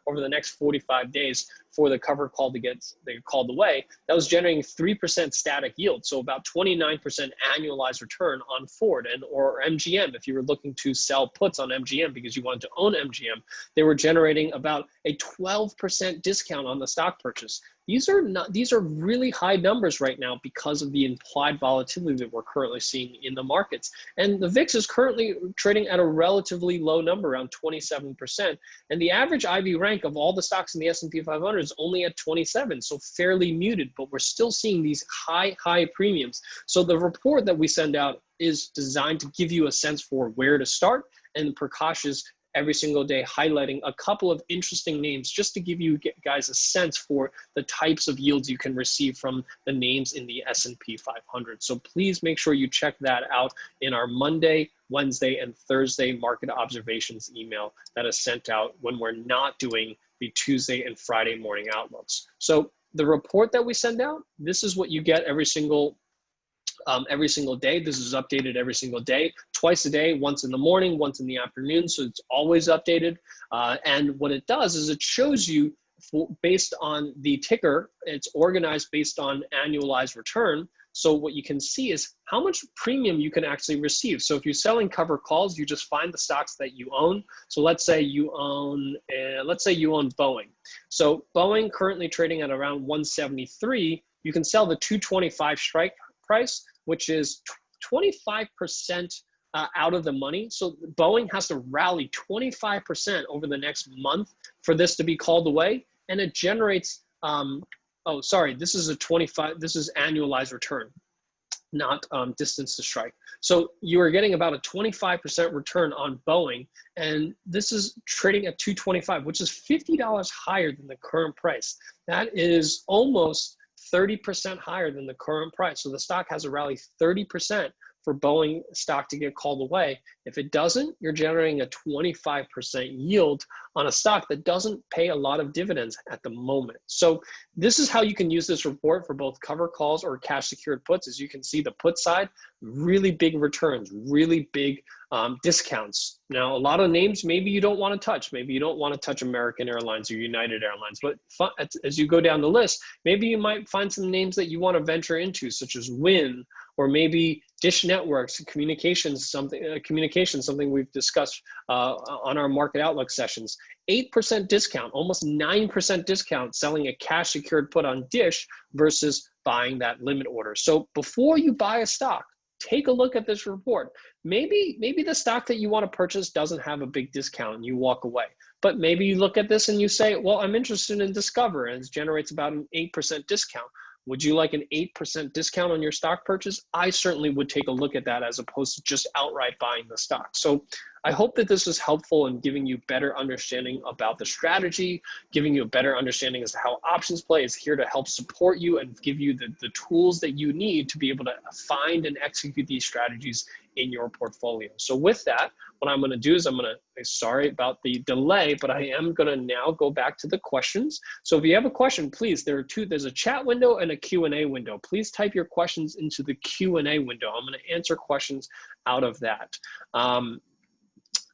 over the next 45 days for the cover call to get called away. That was generating 3% static yield. So about 29% annualized return on Ford or MGM. If you were looking to sell puts on MGM because you wanted to own MGM, they were generating about a 12% discount on the stock purchase. These are really high numbers right now because of the implied volatility that we're currently seeing in the markets. And the VIX is currently trading at a relatively low number, around 27%. And the average IB rank of all the stocks in the S&P 500 is only at 27, so fairly muted, but we're still seeing these high premiums. So the report that we send out is designed to give you a sense for where to start, and Prakash is every single day highlighting a couple of interesting names just to give you guys a sense for the types of yields you can receive from the names in the S&P 500. So please make sure you check that out in our Monday, Wednesday, and Thursday market observations email that is sent out when we're not doing the Tuesday and Friday morning outlooks. So the report that we send out, this is what you get every single day. This is updated every single day, twice a day, once in the morning, once in the afternoon. So it's always updated. And what it does is it shows you based on the ticker, it's organized based on annualized return. So what you can see is how much premium you can actually receive. So if you're selling cover calls, you just find the stocks that you own. So let's say you own Boeing. So Boeing currently trading at around 173. You can sell the 225 strike price, which is 25% out of the money. So Boeing has to rally 25% over the next month for this to be called away. And it generates, this is annualized return, not distance to strike. So you are getting about a 25% return on Boeing, and this is trading at 225, which is $50 higher than the current price. That is almost 30% higher than the current price. So the stock has to rally 30% for Boeing stock to get called away. If it doesn't, you're generating a 25% yield on a stock that doesn't pay a lot of dividends at the moment. So this is how you can use this report for both cover calls or cash secured puts. As you can see, the put side, really big returns, really big discounts. Now, a lot of names maybe you don't want to touch. Maybe you don't want to touch American Airlines or United Airlines, but as you go down the list, maybe you might find some names that you want to venture into, such as Wynn, or maybe Dish Networks, communications, something we've discussed on our market outlook sessions. 8% discount, almost 9% discount selling a cash secured put on Dish versus buying that limit order. So before you buy a stock, take a look at this report. Maybe the stock that you want to purchase doesn't have a big discount and you walk away. But maybe you look at this and you say, well, I'm interested in Discover, and it generates about an 8% discount. Would you like an 8% discount on your stock purchase? I certainly would take a look at that as opposed to just outright buying the stock. So I hope that this is helpful in giving you better understanding about the strategy, giving you a better understanding as to how OptionsPlay is here to help support you and give you the tools that you need to be able to find and execute these strategies in your portfolio. So with that, what I'm going to do is sorry about the delay, but I am going to now go back to the questions. So if you have a question, please, there's a chat window and a Q&A window. Please type your questions into the Q&A window. I'm going to answer questions out of that.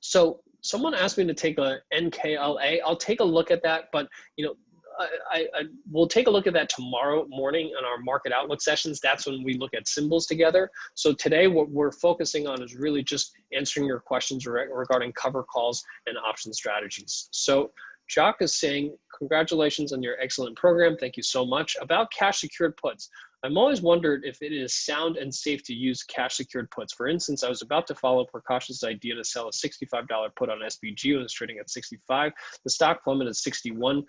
So someone asked me to take a NKLA. I'll take a look at that, but we'll take a look at that tomorrow morning in our market outlook sessions. That's when we look at symbols together. So today what we're focusing on is really just answering your questions regarding cover calls and option strategies. So Jock is saying, congratulations on your excellent program. Thank you so much. About cash secured puts. I'm always wondered if it is sound and safe to use cash secured puts. For instance, I was about to follow Prakash's idea to sell a $65 put on SPG when it's trading at 65. The stock plummeted at 61.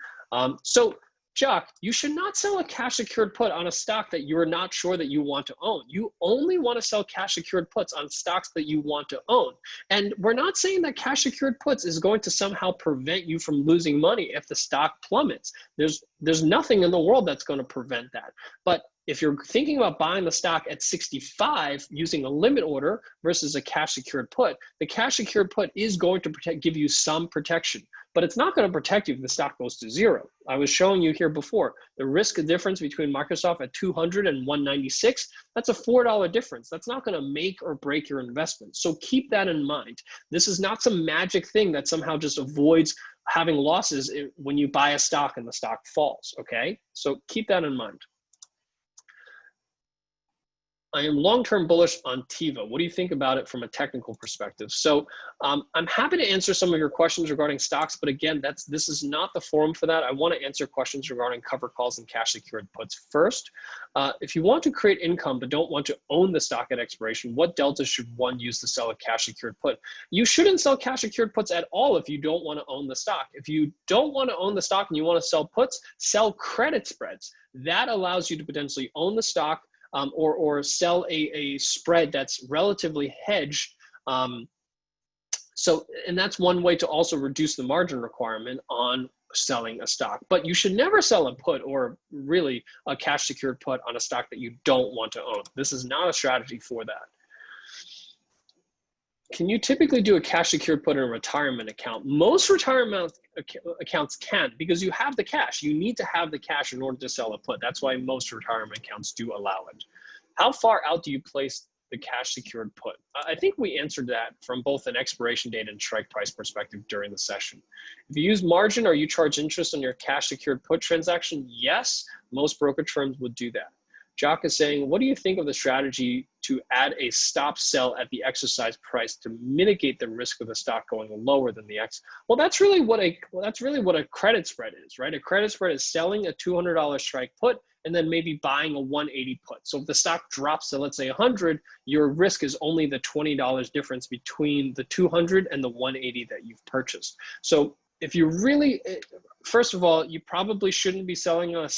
So Jock, you should not sell a cash secured put on a stock that you're not sure that you want to own. You only want to sell cash secured puts on stocks that you want to own. And we're not saying that cash secured puts is going to somehow prevent you from losing money if the stock plummets. There's nothing in the world that's going to prevent that. But if you're thinking about buying the stock at 65 using a limit order versus a cash secured put, the cash secured put is going to give you some protection, but it's not going to protect you if the stock goes to zero. I was showing you here before, the risk difference between Microsoft at 200 and 196, that's a $4 difference. That's not going to make or break your investment. So keep that in mind. This is not some magic thing that somehow just avoids having losses when you buy a stock and the stock falls, okay? So keep that in mind. I am long-term bullish on Teva. What do you think about it from a technical perspective? So I'm happy to answer some of your questions regarding stocks, but again, this is not the forum for that. I want to answer questions regarding cover calls and cash secured puts first. If you want to create income but don't want to own the stock at expiration, what delta should one use to sell a cash secured put? You shouldn't sell cash secured puts at all if you don't want to own the stock. If you don't want to own the stock and you want to sell puts, sell credit spreads. That allows you to potentially own the stock or sell a spread that's relatively hedged. And that's one way to also reduce the margin requirement on selling a stock. But you should never sell a put or really a cash secured put on a stock that you don't want to own. This is not a strategy for that. Can you typically do a cash secured put in a retirement account? Most retirement accounts can, because you have the cash. You need to have the cash in order to sell a put. That's why most retirement accounts do allow it. How far out do you place the cash secured put? I think we answered that from both an expiration date and strike price perspective during the session. If you use margin or you charge interest on your cash secured put transaction, yes, most brokerage firms would do that. Jock is saying, what do you think of the strategy to add a stop sell at the exercise price to mitigate the risk of the stock going lower than the X? Well, that's really what a credit spread is, right? A credit spread is selling a $200 strike put and then maybe buying a 180 put. So if the stock drops to, let's say, 100, your risk is only the $20 difference between the 200 and the 180 that you've purchased. So if you really, first of all, you probably shouldn't be selling a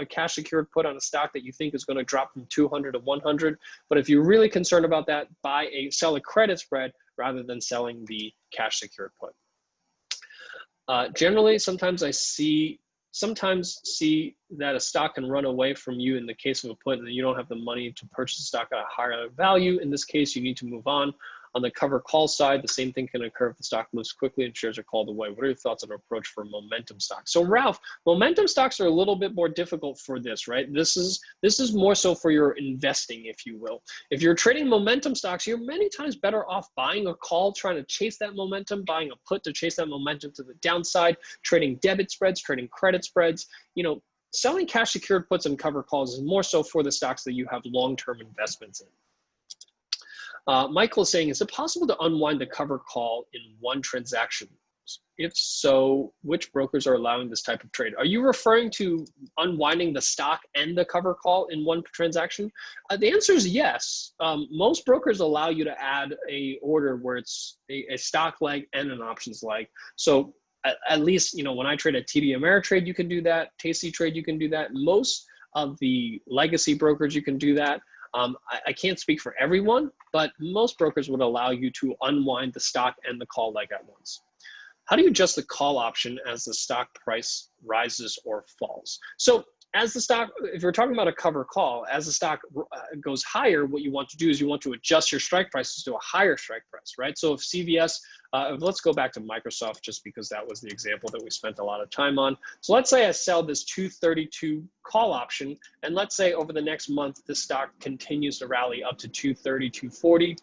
cash secured put on a stock that you think is going to drop from 200 to 100. But if you're really concerned about that, sell a credit spread rather than selling the cash secured put. Generally, sometimes see that a stock can run away from you in the case of a put and you don't have the money to purchase the stock at a higher value. In this case, you need to move on. On the cover call side, the same thing can occur if the stock moves quickly and shares are called away. What are your thoughts on an approach for momentum stocks? So Ralph, momentum stocks are a little bit more difficult for this, right? This is more so for your investing, if you will. If you're trading momentum stocks, you're many times better off buying a call, trying to chase that momentum, buying a put to chase that momentum to the downside, trading debit spreads, trading credit spreads. Selling cash secured puts and cover calls is more so for the stocks that you have long-term investments in. Michael is saying, is it possible to unwind the cover call in one transaction? If so, which brokers are allowing this type of trade? Are you referring to unwinding the stock and the cover call in one transaction? The answer is yes. Most brokers allow you to add a order where it's a stock leg and an options leg. So at least, when I trade at TD Ameritrade, you can do that. Tasty Trade, you can do that. Most of the legacy brokers, you can do that. I can't speak for everyone, but most brokers would allow you to unwind the stock and the call leg at once. How do you adjust the call option as the stock price rises or falls? So as the stock, if you're talking about a cover call, as the stock goes higher, what you want to do is you want to adjust your strike prices to a higher strike price, right? So if CVS, let's go back to Microsoft just because that was the example that we spent a lot of time on. So let's say I sell this 232 call option, and let's say over the next month, the stock continues to rally up to 230, 240.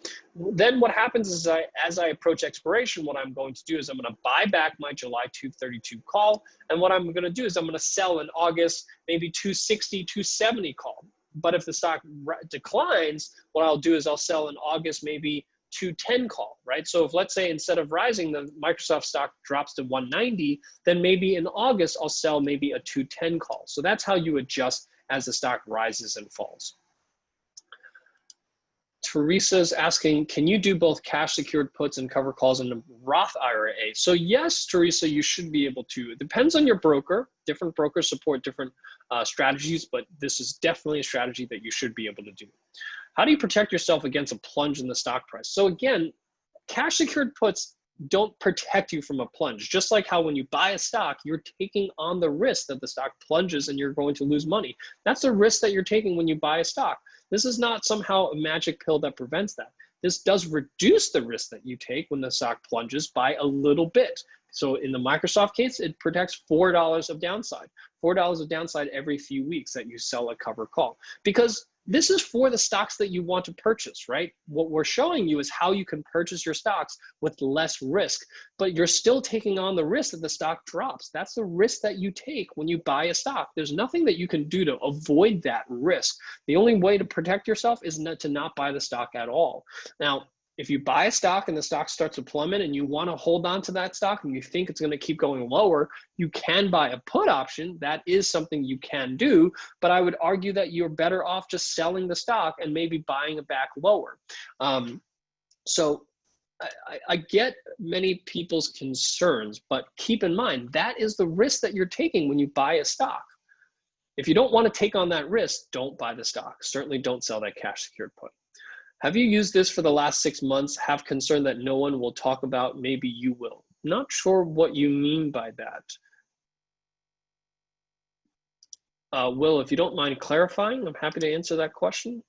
Then what happens is as I approach expiration, what I'm going to do is I'm going to buy back my July 232 call. And what I'm going to do is I'm going to sell in August, maybe 260, 270 call. But if the stock declines, what I'll do is I'll sell in August, maybe 210 call, right? So if, let's say, instead of rising, the Microsoft stock drops to 190, then maybe in August, I'll sell maybe a 210 call. So that's how you adjust as the stock rises and falls. Teresa's asking, can you do both cash secured puts and cover calls in a Roth IRA? So yes, Teresa, you should be able to. It depends on your broker. Different brokers support different strategies, but this is definitely a strategy that you should be able to do. How do you protect yourself against a plunge in the stock price? So again, cash secured puts don't protect you from a plunge. Just like how when you buy a stock, you're taking on the risk that the stock plunges and you're going to lose money. That's the risk that you're taking when you buy a stock. This is not somehow a magic pill that prevents that. This does reduce the risk that you take when the stock plunges by a little bit. So in the Microsoft case, it protects $4 of downside, $4 of downside every few weeks that you sell a cover call. Because this is for the stocks that you want to purchase, right? What we're showing you is how you can purchase your stocks with less risk, but you're still taking on the risk that the stock drops. That's the risk that you take when you buy a stock. There's nothing that you can do to avoid that risk. The only way to protect yourself is to not buy the stock at all. Now, if you buy a stock and the stock starts to plummet and you want to hold on to that stock and you think it's going to keep going lower, you can buy a put option. That is something you can do, but I would argue that you're better off just selling the stock and maybe buying it back lower. So I get many people's concerns, but keep in mind, that is the risk that you're taking when you buy a stock. If you don't want to take on that risk, don't buy the stock. Certainly don't sell that cash secured put. Have you used this for the last 6 months? Have concern that no one will talk about, maybe you will. Not sure what you mean by that. Will, if you don't mind clarifying, I'm happy to answer that question.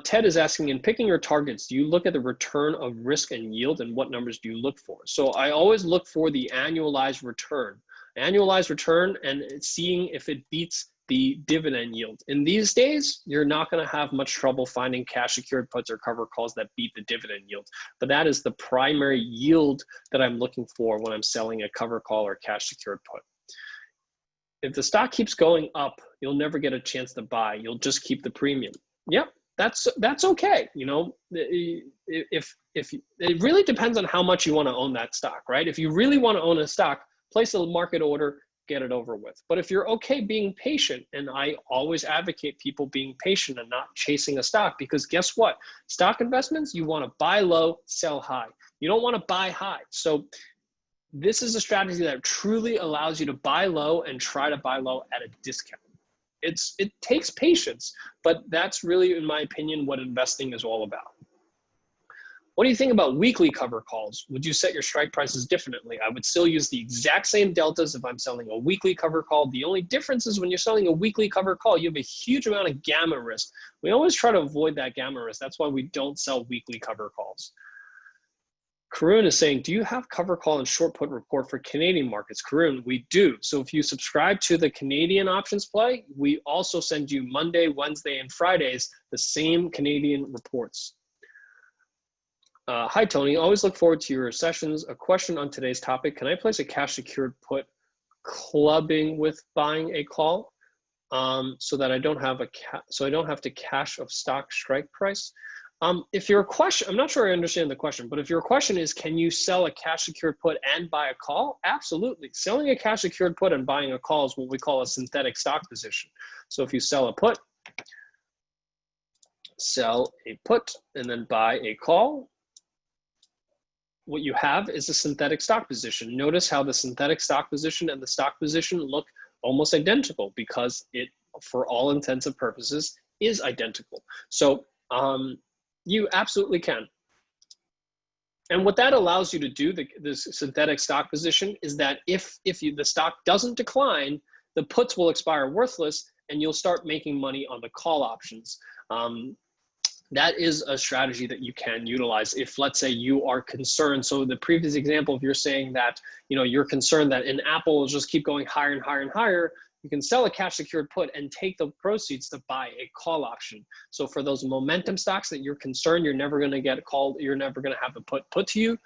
Ted is asking, in picking your targets, do you look at the return of risk and yield, and what numbers do you look for? So I always look for the annualized return. Annualized return and seeing if it beats the dividend yield. In these days, you're not going to have much trouble finding cash secured puts or cover calls that beat the dividend yield. But that is the primary yield that I'm looking for when I'm selling a cover call or cash secured put. If the stock keeps going up, you'll never get a chance to buy. You'll just keep the premium. Yep, that's okay. You know, if it really depends on how much you want to own that stock, right? If you really want to own a stock, place a market order, get it over with. But if you're okay being patient, and I always advocate people being patient and not chasing a stock, because guess what? Stock investments, you want to buy low, sell high. You don't want to buy high. So this is a strategy that truly allows you to buy low and try to buy low at a discount. It takes patience, but that's really, in my opinion, what investing is all about. What do you think about weekly cover calls? Would you set your strike prices differently? I would still use the exact same deltas if I'm selling a weekly cover call. The only difference is when you're selling a weekly cover call, you have a huge amount of gamma risk. We always try to avoid that gamma risk. That's why we don't sell weekly cover calls. Karun is saying, do you have cover call and short put report for Canadian markets? Karun, we do. So if you subscribe to the Canadian OptionsPlay, we also send you Monday, Wednesday, and Fridays the same Canadian reports. Hi, Tony. Always look forward to your sessions. A question on today's topic. Can I place a cash secured put clubbing with buying a call so that I don't have to cash of stock strike price? If your question, I'm not sure I understand the question, but if your question is, can you sell a cash secured put and buy a call? Absolutely. Selling a cash secured put and buying a call is what we call a synthetic stock position. So if you sell a put, sell a put, and then buy a call, what you have is a synthetic stock position. Notice how the synthetic stock position and the stock position look almost identical because it, for all intents and purposes, is identical. So you absolutely can. And what that allows you to do, this synthetic stock position, is that if the stock doesn't decline, the puts will expire worthless and you'll start making money on the call options. That is a strategy that you can utilize if, let's say, you are concerned. So the previous example, if you're saying that, you know, you're concerned that an Apple will just keep going higher and higher and higher, you can sell a cash secured put and take the proceeds to buy a call option. So for those momentum stocks that you're concerned you're never going to get called, you're never going to have the put to you,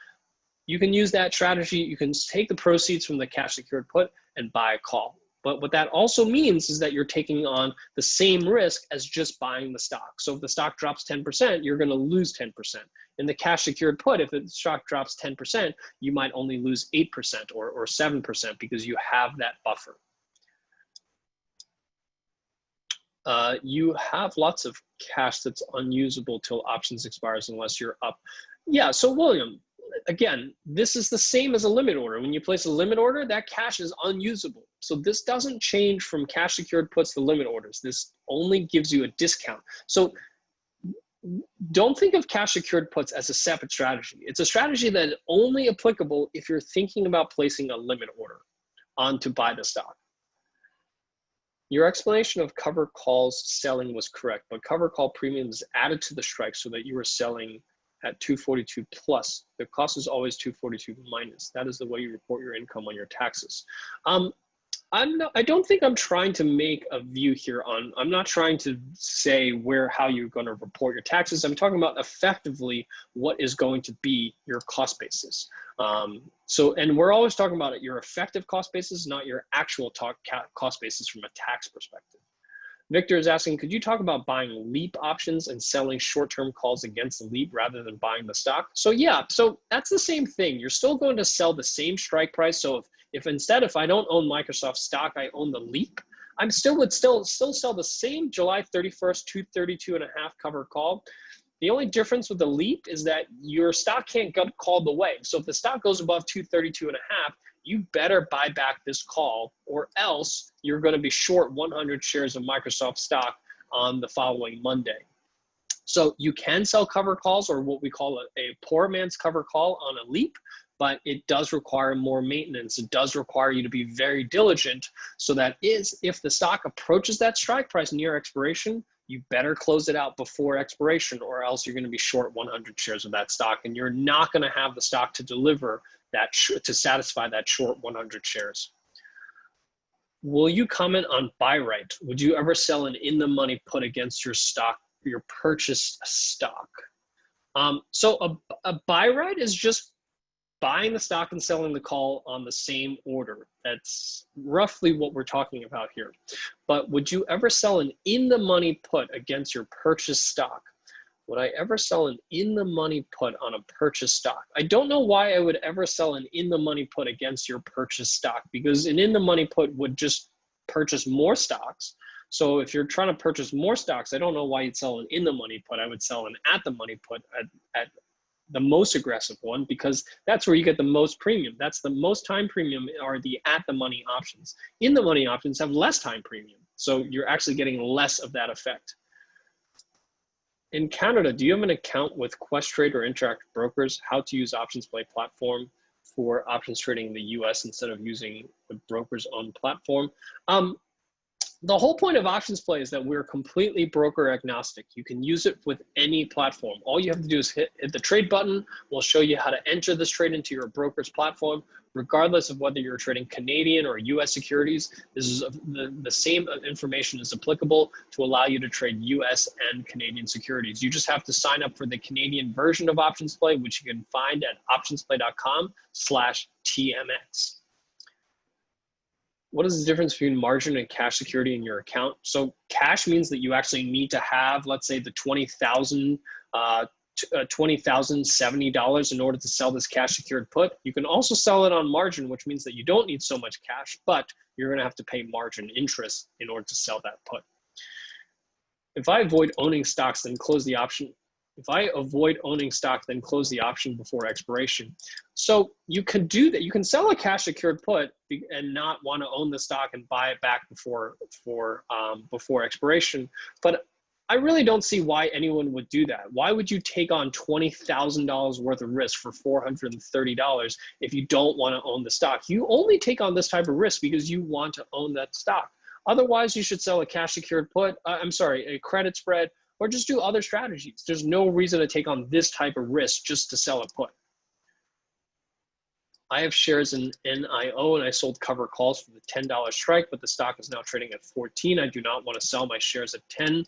you can use that strategy. You can take the proceeds from the cash secured put and buy a call. But what that also means is that you're taking on the same risk as just buying the stock. So if the stock drops 10%, you're going to lose 10%. In the cash secured put, if the stock drops 10%, you might only lose 8% or 7% because you have that buffer. You have lots of cash that's unusable till options expires unless you're up. Yeah, so William, again, this is the same as a limit order. When you place a limit order, that cash is unusable. So this doesn't change from cash secured puts to limit orders. This only gives you a discount. So don't think of cash secured puts as a separate strategy. It's a strategy that is only applicable if you're thinking about placing a limit order on to buy the stock. Your explanation of cover calls selling was correct, but cover call premium is added to the strike so that you were selling at 242 plus. The cost is always 242 minus. That is the way you report your income on your taxes. I don't think I'm trying to make a view here on, I'm not trying to say how you're going to report your taxes. I'm talking about effectively what is going to be your cost basis. And we're always talking about your effective cost basis, not your actual cost basis from a tax perspective. Victor is asking, could you talk about buying LEAP options and selling short-term calls against the LEAP rather than buying the stock? So yeah, so that's the same thing. You're still going to sell the same strike price. So if instead, if I don't own Microsoft stock, I own the LEAP, I would still sell the same July 31st, 232.5 cover call. The only difference with the LEAP is that your stock can't get called away. So if the stock goes above 232.5, you better buy back this call, or else you're going to be short 100 shares of Microsoft stock on the following Monday. So you can sell cover calls, or what we call a poor man's cover call on a LEAP, but it does require more maintenance. It does require you to be very diligent. So that is, if the stock approaches that strike price near expiration, you better close it out before expiration, or else you're going to be short 100 shares of that stock, and you're not going to have the stock to deliver that to satisfy that short 100 shares. Will you comment on buy right? Would you ever sell an in-the-money put against your stock, your purchased stock? So a buy right is just buying the stock and selling the call on the same order. That's roughly what we're talking about here. But would you ever sell an in-the-money put against your purchased stock? Would I ever sell an in-the-money put on a purchased stock? I don't know why I would ever sell an in-the-money put against your purchased stock, because an in-the-money put would just purchase more stocks. So if you're trying to purchase more stocks, I don't know why you'd sell an in-the-money put. I would sell an at-the-money put at the most aggressive one, because that's where you get the most premium. That's the most time premium are the at-the-money options. In-the-money options have less time premium. So you're actually getting less of that effect. In Canada, do you have an account with Questrade or Interactive Brokers? How to use OptionsPlay platform for options trading in the US instead of using the broker's own platform? The whole point of OptionsPlay is that we're completely broker agnostic. You can use it with any platform. All you have to do is hit the trade button. We'll show you how to enter this trade into your broker's platform, regardless of whether you're trading Canadian or US securities. This is the same information is applicable to allow you to trade US and Canadian securities. You just have to sign up for the Canadian version of OptionsPlay, which you can find at optionsplay.com/TMX. What is the difference between margin and cash security in your account? So cash means that you actually need to have, let's say, the $20,070 in order to sell this cash secured put. You can also sell it on margin, which means that you don't need so much cash, but you're going to have to pay margin interest in order to sell that put. If I avoid owning stocks, then close the option. If I avoid owning stock, then close the option before expiration. So you can do that. You can sell a cash secured put and not want to own the stock and buy it back before expiration. But I really don't see why anyone would do that. Why would you take on $20,000 worth of risk for $430 if you don't want to own the stock? You only take on this type of risk because you want to own that stock. Otherwise, you should sell a cash secured put, a credit spread, or just do other strategies. There's no reason to take on this type of risk just to sell a put. I have shares in NIO and I sold cover calls for the $10 strike, but the stock is now trading at 14. I do not want to sell my shares at 10.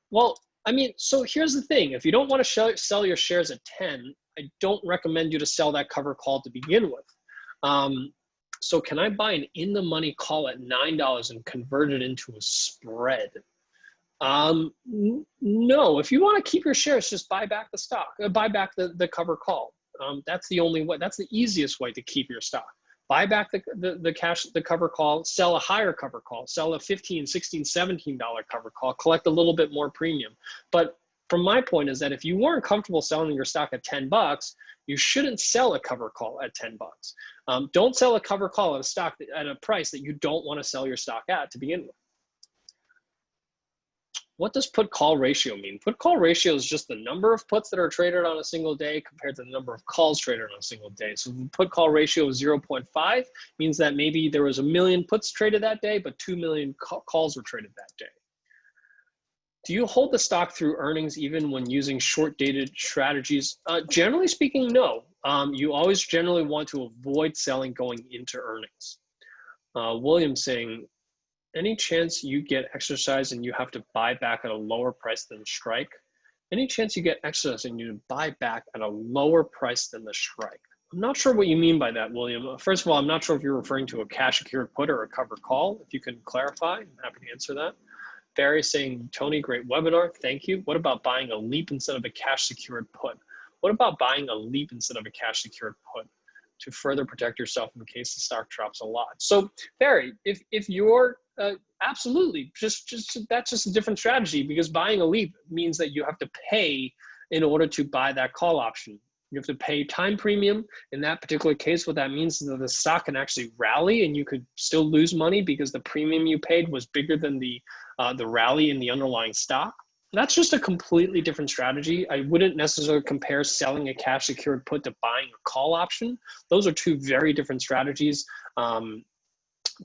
Well, I mean, so here's the thing. If you don't want to sell your shares at 10, I don't recommend you to sell that cover call to begin with. So can I buy an in-the-money call at $9 and convert it into a spread? No. If you want to keep your shares, just buy back the stock, buy back the cover call. That's the only way. That's the easiest way to keep your stock. Buy back the cover call, sell a higher cover call, sell a $15, $16, $17 cover call, collect a little bit more premium. But from my point is that if you weren't comfortable selling your stock at $10, you shouldn't sell a cover call at $10. Don't sell a cover call at a stock at a price that you don't want to sell your stock at to begin with. What does put call ratio mean? Put call ratio is just the number of puts that are traded on a single day compared to the number of calls traded on a single day. So put call ratio of 0.5 means that maybe there was 1 million puts traded that day, but 2 million calls were traded that day. Do you hold the stock through earnings even when using short-dated strategies? Generally speaking, no. You always generally want to avoid selling going into earnings. William saying, any chance you get exercise and you have to buy back at a lower price than strike? Any chance you get exercise and you buy back at a lower price than the strike? I'm not sure what you mean by that, William. First of all, I'm not sure if you're referring to a cash secured put or a covered call. If you can clarify, I'm happy to answer that. Barry saying, Tony, great webinar. Thank you. What about buying a leap instead of a cash secured put? What about buying a leap instead of a cash secured put to further protect yourself in case the stock drops a lot? So Barry, if you're absolutely, that's just a different strategy, because buying a leap means that you have to pay in order to buy that call option. You have to pay time premium. In that particular case, what that means is that the stock can actually rally and you could still lose money because the premium you paid was bigger than the rally in the underlying stock. That's just a completely different strategy. I wouldn't necessarily compare selling a cash secured put to buying a call option. Those are two very different strategies.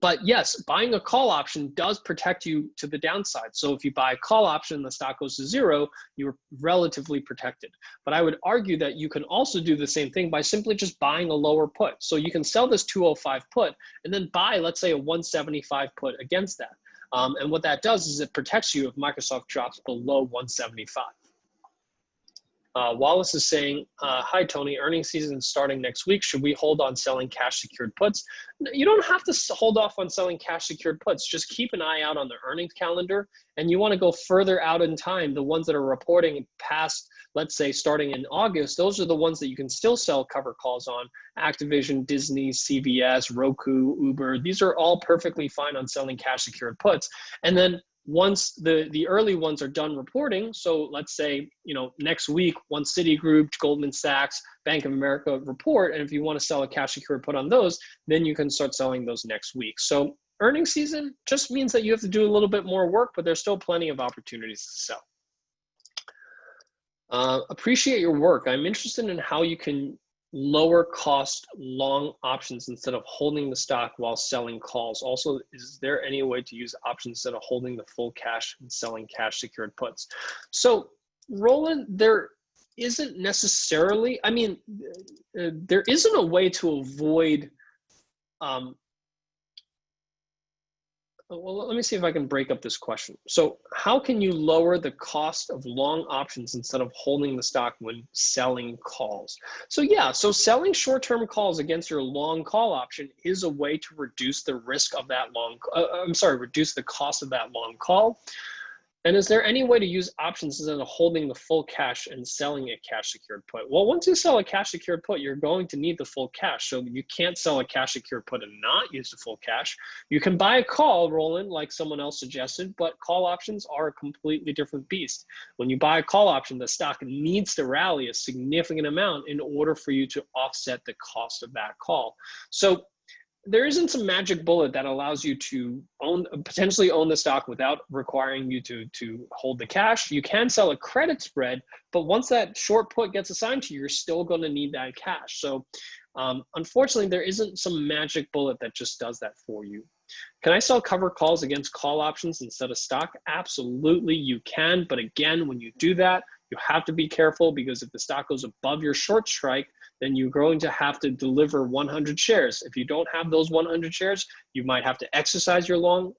But yes, buying a call option does protect you to the downside. So if you buy a call option and the stock goes to zero, you're relatively protected. But I would argue that you can also do the same thing by simply just buying a lower put. So you can sell this 205 put and then buy, let's say, a 175 put against that. And what that does is it protects you if Microsoft drops below 175. Wallace is saying, hi, Tony, earnings season is starting next week. Should we hold on selling cash secured puts? You don't have to hold off on selling cash secured puts. Just keep an eye out on the earnings calendar. And you want to go further out in time. The ones that are reporting past, let's say, starting in August, those are the ones that you can still sell cover calls on. Activision, Disney, CVS, Roku, Uber. These are all perfectly fine on selling cash secured puts. And then once the early ones are done reporting, so let's say, next week, once Citigroup, Goldman Sachs, Bank of America report, and if you want to sell a cash secured put on those, then you can start selling those next week. So earnings season just means that you have to do a little bit more work, but there's still plenty of opportunities to sell. Appreciate your work. I'm interested in how you can lower cost long options instead of holding the stock while selling calls. Also, is there any way to use options instead of holding the full cash and selling cash secured puts? So Roland, there isn't necessarily, there isn't a way to avoid, well, let me see if I can break up this question. So how can you lower the cost of long options instead of holding the stock when selling calls? So yeah, so selling short-term calls against your long call option is a way to reduce the risk of that reduce the cost of that long call. And is there any way to use options instead of holding the full cash and selling a cash secured put? Well, once you sell a cash secured put, you're going to need the full cash. So you can't sell a cash secured put and not use the full cash. You can buy a call, Roland, like someone else suggested, but call options are a completely different beast. When you buy a call option, the stock needs to rally a significant amount in order for you to offset the cost of that call. So there isn't some magic bullet that allows you to potentially own the stock without requiring you to hold the cash. You can sell a credit spread, but once that short put gets assigned to you, you're still going to need that cash. So unfortunately, there isn't some magic bullet that just does that for you. Can I sell cover calls against call options instead of stock? Absolutely, you can. But again, when you do that, you have to be careful, because if the stock goes above your short strike, then you're going to have to deliver 100 shares. If you don't have those 100 shares, you might have to exercise your long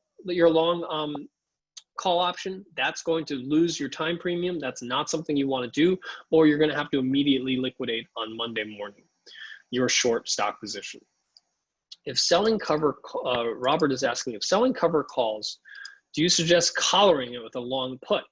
call option. That's going to lose your time premium. That's not something you want to do, or you're going to have to immediately liquidate on Monday morning your short stock position. If selling cover, Robert is asking, if selling cover calls, do you suggest collaring it with a long put?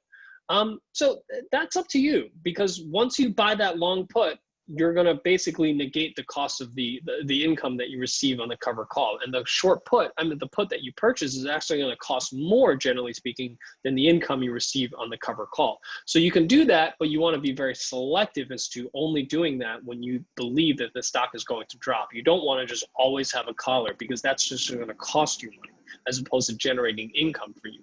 So that's up to you, because once you buy that long put, you're going to basically negate the cost of the income that you receive on the cover call. And the short put, I mean, the put that you purchase is actually going to cost more, generally speaking, than the income you receive on the cover call. So you can do that, but you want to be very selective as to only doing that when you believe that the stock is going to drop. You don't want to just always have a collar, because that's just going to cost you money as opposed to generating income for you.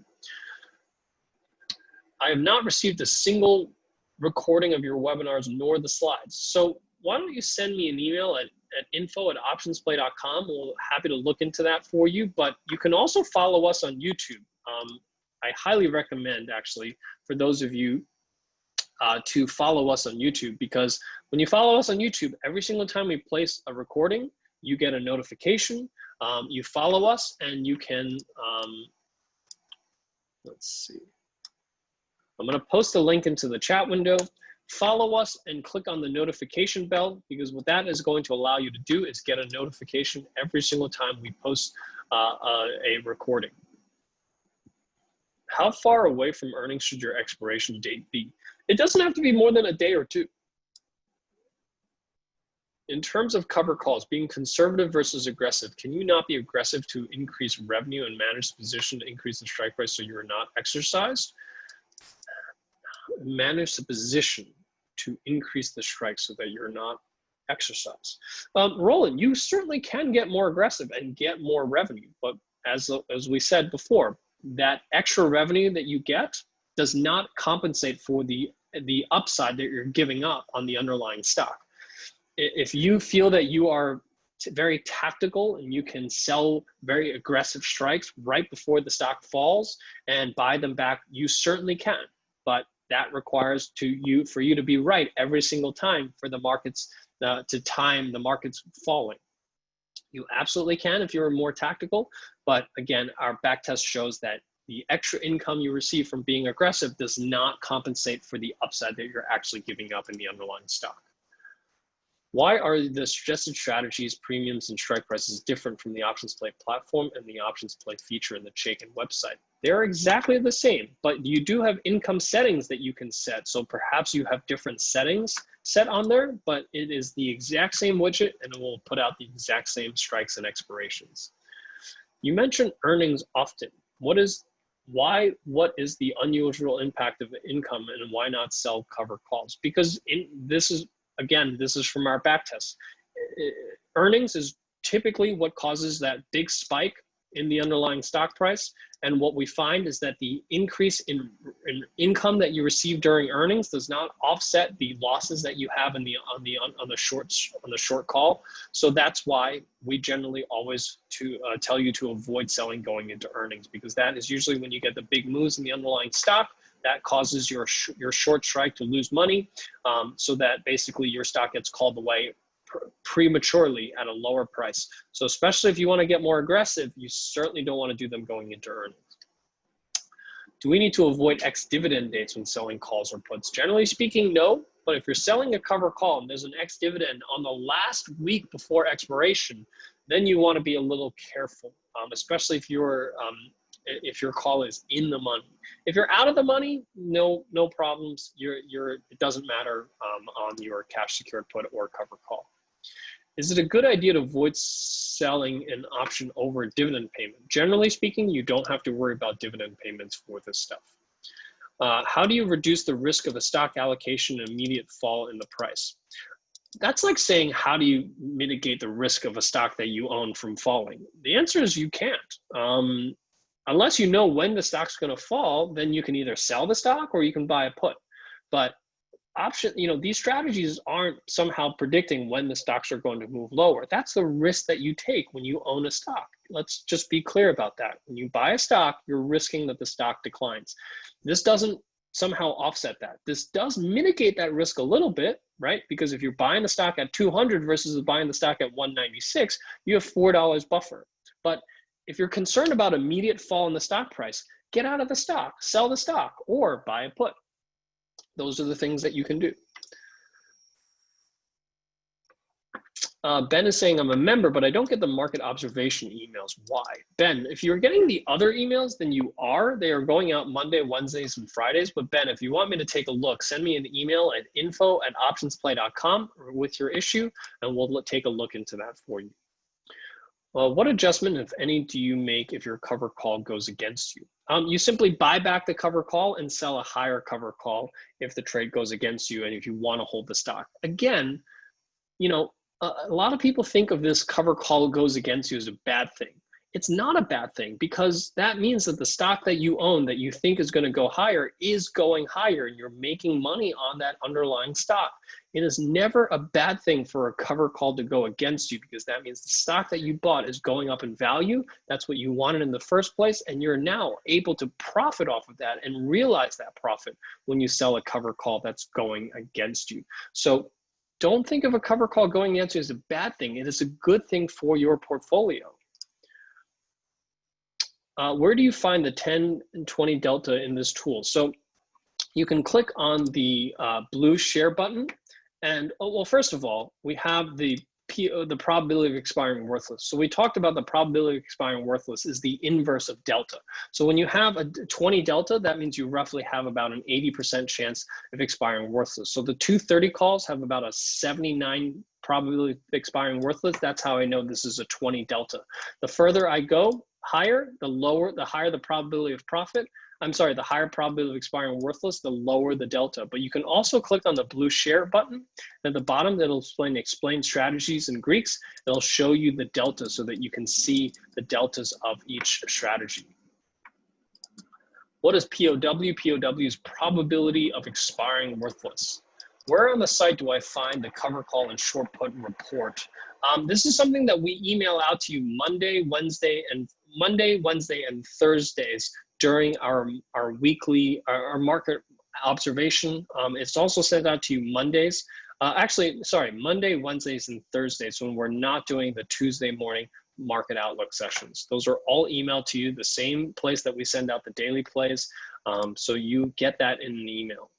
I have not received a single recording of your webinars nor the slides. So why don't you send me an email at info@optionsplay.com. We're happy to look into that for you, but you can also follow us on YouTube. I highly recommend, actually, for those of you to follow us on YouTube, because when you follow us on YouTube, every single time we place a recording, you get a notification. You follow us and you can, let's see. I'm going to post a link into the chat window. Follow us and click on the notification bell, because what that is going to allow you to do is get a notification every single time we post a recording. How far away from earnings should your expiration date be? It doesn't have to be more than a day or two. In terms of cover calls, being conservative versus aggressive, can you not be aggressive to increase revenue and manage the position to increase the strike price so you're not exercised? Manage the position to increase the strike so that you're not exercised. Roland, you certainly can get more aggressive and get more revenue, but as we said before, that extra revenue that you get does not compensate for the upside that you're giving up on the underlying stock. If you feel that you are very tactical and you can sell very aggressive strikes right before the stock falls and buy them back, you certainly can, but that requires for you to be right every single time for the markets to time the markets falling. You absolutely can if you're more tactical, but again, our back test shows that the extra income you receive from being aggressive does not compensate for the upside that you're actually giving up in the underlying stock. Why are the suggested strategies, premiums, and strike prices different from the OptionsPlay platform and the OptionsPlay feature in the Chaikin website? They're exactly the same, but you do have income settings that you can set. So perhaps you have different settings set on there, but it is the exact same widget and it will put out the exact same strikes and expirations. You mentioned earnings often. What is the unusual impact of income and why not sell cover calls? Because this is from our back test. Earnings is typically what causes that big spike in the underlying stock price. And what we find is that the increase in income that you receive during earnings does not offset the losses that you have on the short call. So that's why we generally always tell you to avoid selling going into earnings, because that is usually when you get the big moves in the underlying stock. That causes your short strike to lose money, so that basically your stock gets called away prematurely at a lower price. So especially if you want to get more aggressive, you certainly don't want to do them going into earnings. Do we need to avoid ex-dividend dates when selling calls or puts? Generally speaking, no. But if you're selling a cover call and there's an ex-dividend on the last week before expiration, then you want to be a little careful, especially if your call is in the money. If you're out of the money, no problems. It doesn't matter on your cash secured put or cover call. Is it a good idea to avoid selling an option over a dividend payment? Generally speaking, you don't have to worry about dividend payments for this stuff. How do you reduce the risk of a stock allocation and immediate fall in the price? That's like saying, how do you mitigate the risk of a stock that you own from falling? The answer is you can't. Unless you know when the stock's going to fall, then you can either sell the stock or you can buy a put. But these strategies aren't somehow predicting when the stocks are going to move lower. That's the risk that you take when you own a stock. Let's just be clear about that. When you buy a stock, you're risking that the stock declines. This doesn't somehow offset that. This does mitigate that risk a little bit, right? Because if you're buying the stock at 200 versus buying the stock at 196, you have $4 buffer. But if you're concerned about immediate fall in the stock price, get out of the stock, sell the stock, or buy a put. Those are the things that you can do. Ben is saying, I'm a member, but I don't get the market observation emails. Why? Ben, if you're getting the other emails, then you are. They are going out Monday, Wednesdays, and Fridays. But Ben, if you want me to take a look, send me an email at info@optionsplay.com with your issue, and we'll take a look into that for you. What adjustment, if any, do you make if your cover call goes against you? You simply buy back the cover call and sell a higher cover call if the trade goes against you and if you want to hold the stock. Again, you know, a lot of people think of this cover call goes against you as a bad thing. It's not a bad thing because that means that the stock that you own that you think is going to go higher is going higher and you're making money on that underlying stock. It is never a bad thing for a cover call to go against you because that means the stock that you bought is going up in value. That's what you wanted in the first place. And you're now able to profit off of that and realize that profit when you sell a cover call that's going against you. So don't think of a cover call going against you as a bad thing. It is a good thing for your portfolio. Where do you find the 10 and 20 delta in this tool? So you can click on the blue share button. And well, first of all, we have the probability of expiring worthless. So we talked about the probability of expiring worthless is the inverse of delta. So when you have a 20 delta, that means you roughly have about an 80% chance of expiring worthless. So the 230 calls have about a 79 probability of expiring worthless. That's how I know this is a 20 delta. The further I go higher, the higher the probability of profit. I'm sorry, the higher probability of expiring worthless, the lower the delta. But you can also click on the blue share button at the bottom that'll explain strategies in Greeks. It'll show you the delta so that you can see the deltas of each strategy. What is POW? POW is probability of expiring worthless. Where on the site do I find the cover call and short put report? This is something that we email out to you Monday, Wednesday, and Thursdays during our weekly, our market observation. It's also sent out to you Mondays. Monday, Wednesdays, and Thursdays when we're not doing the Tuesday morning market outlook sessions. Those are all emailed to you, the same place that we send out the daily plays. So you get that in an email.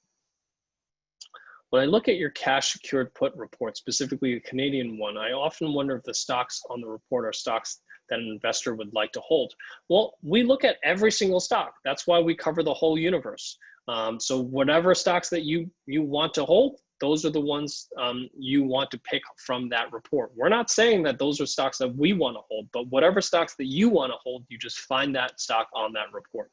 When I look at your cash secured put report, specifically the Canadian one, I often wonder if the stocks on the report are stocks that an investor would like to hold. Well, we look at every single stock. That's why we cover the whole universe. So whatever stocks that you want to hold, those are the ones you want to pick from that report. We're not saying that those are stocks that we want to hold, but whatever stocks that you want to hold, you just find that stock on that report.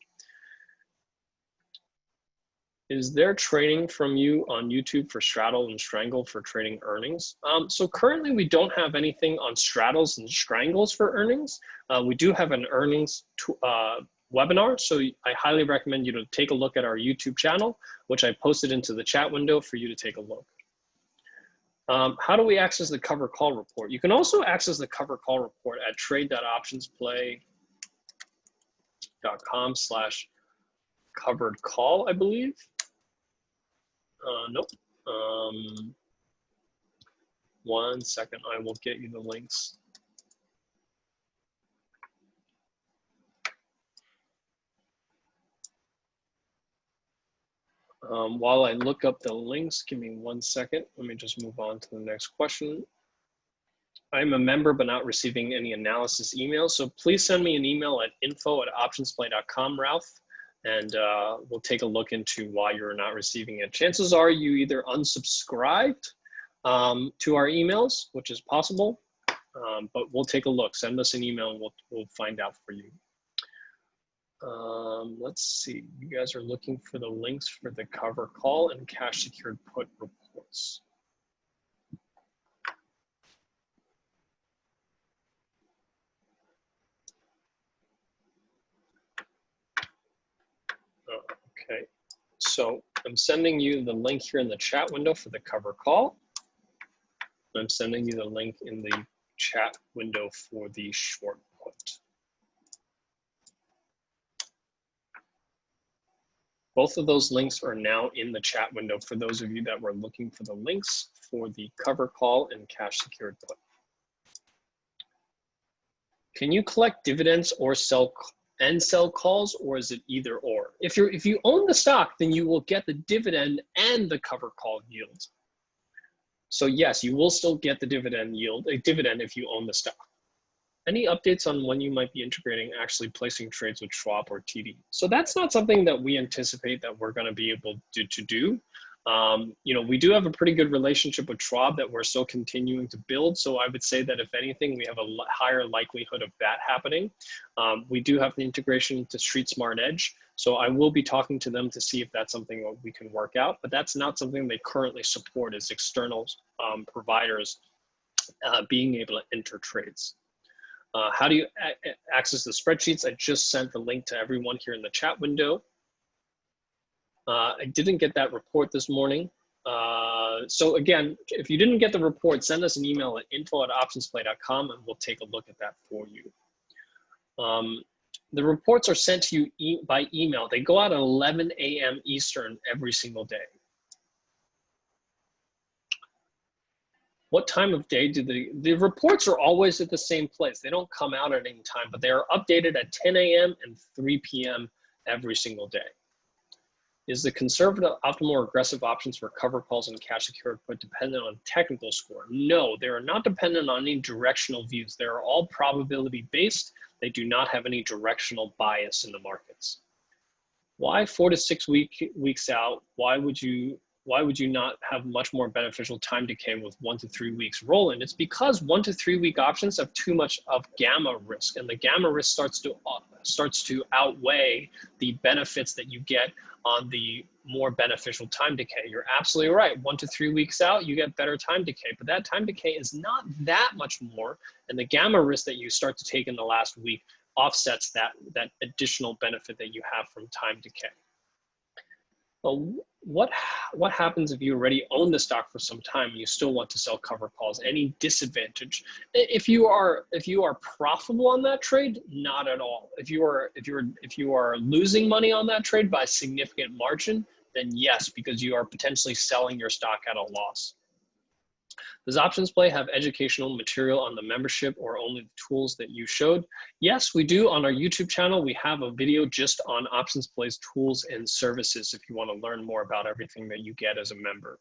Is there training from you on YouTube for straddle and strangle for trading earnings? So currently we don't have anything on straddles and strangles for earnings. We do have an earnings webinar, so I highly recommend you to take a look at our YouTube channel, which I posted into the chat window for you to take a look. How do we access the cover call report? You can also access the cover call report at trade.optionsplay.com/covered call, I believe. Nope. 1 second, I will get you the links. While I look up the links, give me 1 second. Let me just move on to the next question. I'm a member but not receiving any analysis emails, so please send me an email at info@optionsplay.com, Ralph. And we'll take a look into why you're not receiving it. Chances are you either unsubscribed to our emails, which is possible, but we'll take a look. Send us an email and we'll find out for you. Let's see, you guys are looking for the links for the cover call and cash secured put reports. Okay, so I'm sending you the link here in the chat window for the cover call. I'm sending you the link in the chat window for the short put. Both of those links are now in the chat window for those of you that were looking for the links for the cover call and cash secured put. Can you collect dividends or sell calls, or is it either or? If you own the stock, then you will get the dividend and the cover call yield. So yes, you will still get the dividend yield, a dividend if you own the stock. Any updates on when you might be integrating actually placing trades with Schwab or TD? So that's not something that we anticipate that we're going to be able to do. You know, we do have a pretty good relationship with Schwab that we're still continuing to build. So I would say that if anything, we have a higher likelihood of that happening. We do have the integration to Street Smart Edge. So I will be talking to them to see if that's something that we can work out, but that's not something they currently support as external providers being able to enter trades. How do you access the spreadsheets? I just sent the link to everyone here in the chat window. I didn't get that report this morning. So again, if you didn't get the report, send us an email at info@optionsplay.com and we'll take a look at that for you. The reports are sent to you by email. They go out at 11 a.m. Eastern every single day. What time of day do the reports are always at the same place. They don't come out at any time, but they are updated at 10 a.m. and 3 p.m. every single day. Is the conservative, optimal, or aggressive options for cover calls and cash secured put dependent on technical score? No, they are not dependent on any directional views. They are all probability based. They do not have any directional bias in the markets. Why 4 to 6 weeks out? Why would you not have much more beneficial time decay with 1 to 3 weeks rolling? It's because 1 to 3 week options have too much of gamma risk, and the gamma risk starts to outweigh the benefits that you get on the more beneficial time decay. You're absolutely right. 1 to 3 weeks out, you get better time decay, but that time decay is not that much more, and the gamma risk that you start to take in the last week offsets that additional benefit that you have from time decay. Well, what happens if you already own the stock for some time and you still want to sell cover calls? Any disadvantage? If you are profitable on that trade, not at all. If you are losing money on that trade by a significant margin, then yes, because you are potentially selling your stock at a loss. Does OptionsPlay have educational material on the membership or only the tools that you showed? Yes, we do. On our YouTube channel, we have a video just on OptionsPlay's tools and services if you want to learn more about everything that you get as a member.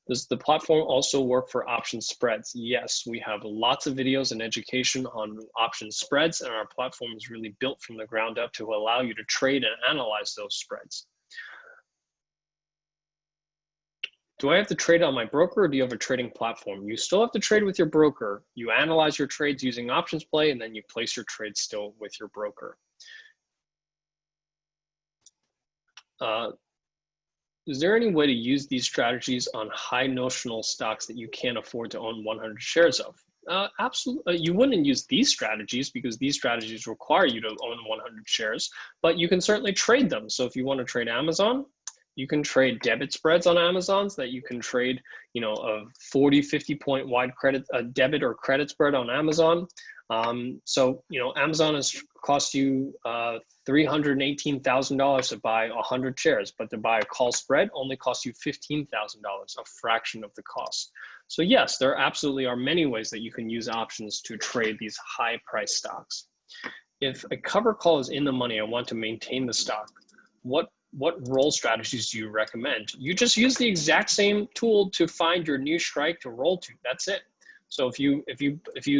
Does the platform also work for option spreads? Yes, we have lots of videos and education on option spreads, and our platform is really built from the ground up to allow you to trade and analyze those spreads. Do I have to trade on my broker, or do you have a trading platform? You still have to trade with your broker. You analyze your trades using OptionsPlay, and then you place your trades still with your broker. Is there any way to use these strategies on high notional stocks that you can't afford to own 100 shares of? Absolutely. You wouldn't use these strategies because these strategies require you to own 100 shares, but you can certainly trade them. So if you want to trade Amazon, you can trade debit spreads on Amazon's that you can trade, you know, a 40, 50 point wide credit, a debit or credit spread on Amazon. So, you know, Amazon has cost you $318,000 to buy 100 shares, but to buy a call spread only costs you $15,000, a fraction of the cost. So yes, there absolutely are many ways that you can use options to trade these high price stocks. If a cover call is in the money, I want to maintain the stock. What roll strategies do you recommend? You just use the exact same tool to find your new strike to roll to. That's it. So if you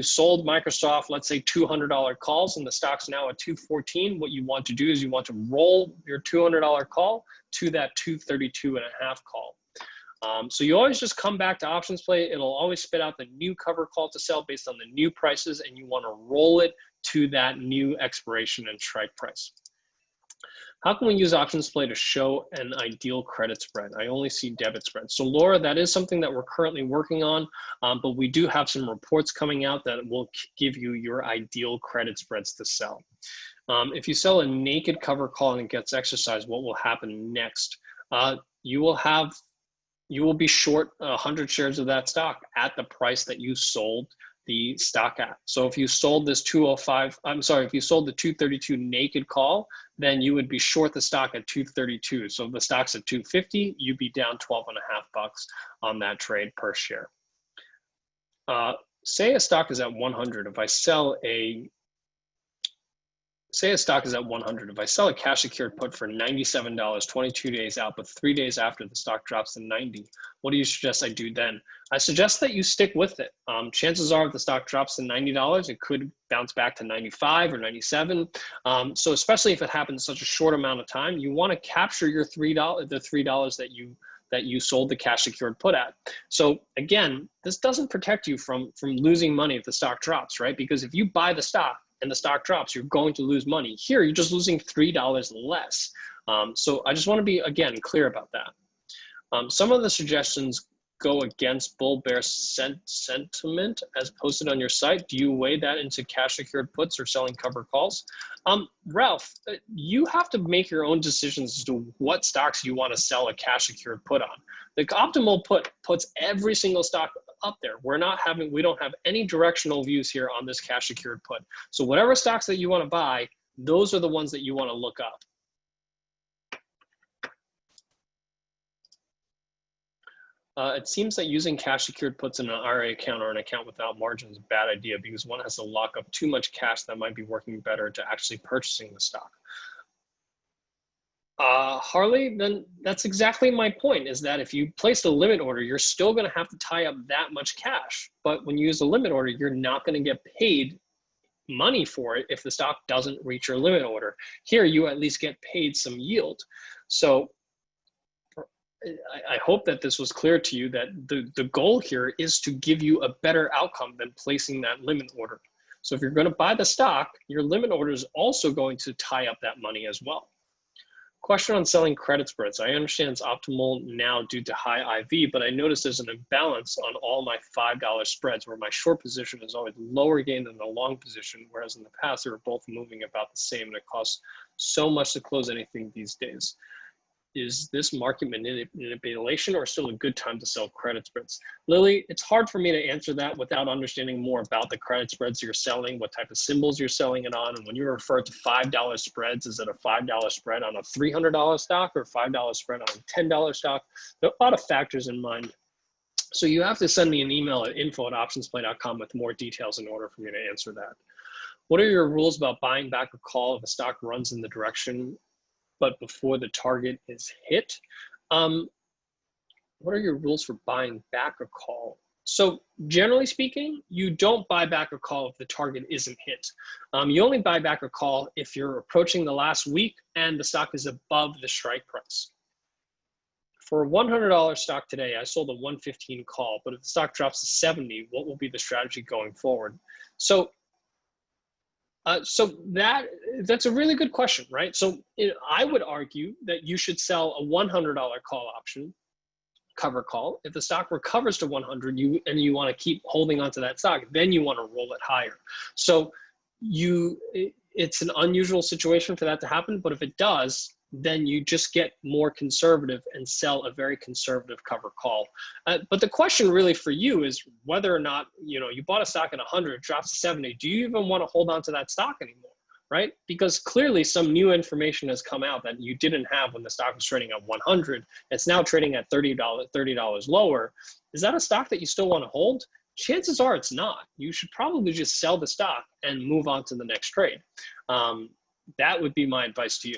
sold Microsoft, let's say $200 calls, and the stock's now at 214, what you want to do is you want to roll your $200 call to that 232.5 call. So you always just come back to OptionsPlay. It'll always spit out the new cover call to sell based on the new prices, and you want to roll it to that new expiration and strike price. How can we use OptionsPlay to show an ideal credit spread? I only see debit spreads. So Laura, that is something that we're currently working on, but we do have some reports coming out that will give you your ideal credit spreads to sell. If you sell a naked cover call and it gets exercised, what will happen next? You will be short 100 shares of that stock at the price that you sold the stock at. So if you sold this 205, I'm sorry, if you sold the 232 naked call, then you would be short the stock at 232. So if the stock's at 250, you'd be down 12.5 bucks on that trade per share. Say a stock is at 100. If I sell a say a stock is at 100. If I sell a cash secured put for $97, 22 days out, but 3 days after the stock drops to 90, what do you suggest I do then? I suggest that you stick with it. Chances are if the stock drops to $90, it could bounce back to 95 or 97. So especially if it happens in such a short amount of time, you want to capture your the $3 that you sold the cash secured put at. So again, this doesn't protect you from losing money if the stock drops, right? Because if you buy the stock and the stock drops, you're going to lose money. Here, you're just losing $3 less. So I just want to be, again, clear about that. Some of the suggestions go against bull bear sentiment as posted on your site. Do you weigh that into cash secured puts or selling cover calls? Ralph, you have to make your own decisions as to what stocks you want to sell a cash secured put on. The optimal put puts every single stock up there. We don't have any directional views here on this cash secured put. So whatever stocks that you want to buy, those are the ones that you want to look up. It seems that using cash secured puts in an IRA account or an account without margin is a bad idea because one has to lock up too much cash that might be working better to actually purchasing the stock. Harley, then that's exactly my point, is that if you place a limit order, you're still going to have to tie up that much cash. But when you use a limit order, you're not going to get paid money for it if the stock doesn't reach your limit order. Here, you at least get paid some yield. So I hope that this was clear to you that the goal here is to give you a better outcome than placing that limit order. So if you're going to buy the stock, your limit order is also going to tie up that money as well. Question on selling credit spreads. I understand it's optimal now due to high IV, but I noticed there's an imbalance on all my $5 spreads where my short position is always lower gain than the long position, whereas in the past they were both moving about the same and it costs so much to close anything these days. Is this market manipulation or still a good time to sell credit spreads? Lily, it's hard for me to answer that without understanding more about the credit spreads you're selling, what type of symbols you're selling it on. And when you refer to $5 spreads, is it a $5 spread on a $300 stock or $5 spread on a $10 stock? There are a lot of factors in mind. So you have to send me an email at info@optionsplay.com with more details in order for me to answer that. What are your rules about buying back a call if a stock runs in the direction but before the target is hit? What are your rules for buying back a call? So generally speaking, you don't buy back a call if the target isn't hit. You only buy back a call if you're approaching the last week and the stock is above the strike price. For a $100 stock today, I sold a 115 call, but if the stock drops to 70, what will be the strategy going forward? So that's a really good question, right? So I would argue that you should sell a $100 call option, cover call. If the stock recovers to 100 and you want to keep holding onto that stock, then you want to roll it higher. So it's an unusual situation for that to happen, but if it does, then you just get more conservative and sell a very conservative cover call. But the question really for you is whether or not, you bought a stock at 100, it drops to 70. Do you even want to hold on to that stock anymore, right? Because clearly some new information has come out that you didn't have when the stock was trading at 100. It's now trading at $30 lower. Is that a stock that you still want to hold? Chances are it's not. You should probably just sell the stock and move on to the next trade. That would be my advice to you.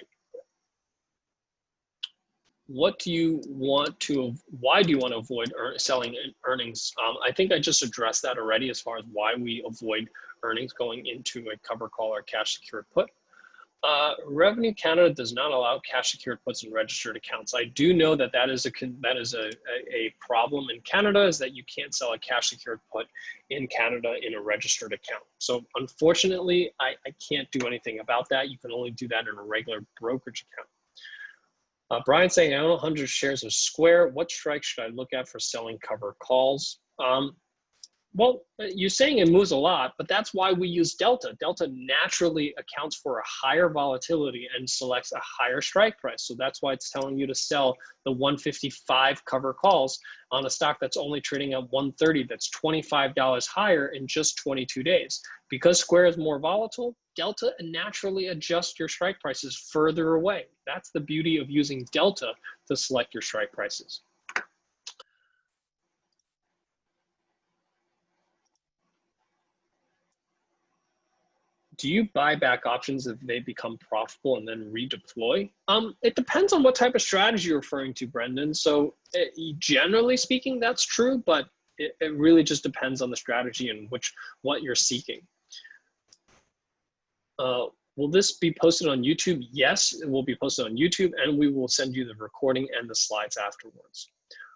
Why do you want to avoid selling earnings? I think I just addressed that already as far as why we avoid earnings going into a cover call or cash secured put. Revenue Canada does not allow cash secured puts in registered accounts. I do know that that is a problem in Canada, is that you can't sell a cash secured put in Canada in a registered account. So unfortunately, I can't do anything about that. You can only do that in a regular brokerage account. Brian saying, I own 100 shares of Square. What strike should I look at for selling cover calls? Well, you're saying it moves a lot, but that's why we use Delta. Delta naturally accounts for a higher volatility and selects a higher strike price. So that's why it's telling you to sell the 155 cover calls on a stock that's only trading at 130, that's $25 higher in just 22 days. Because Square is more volatile, Delta naturally adjusts your strike prices further away. That's the beauty of using Delta to select your strike prices. Do you buy back options if they become profitable and then redeploy? It depends on what type of strategy you're referring to, Brendan. So generally speaking, that's true, but it really just depends on the strategy and what you're seeking. Will this be posted on YouTube? Yes, it will be posted on YouTube, and we will send you the recording and the slides afterwards.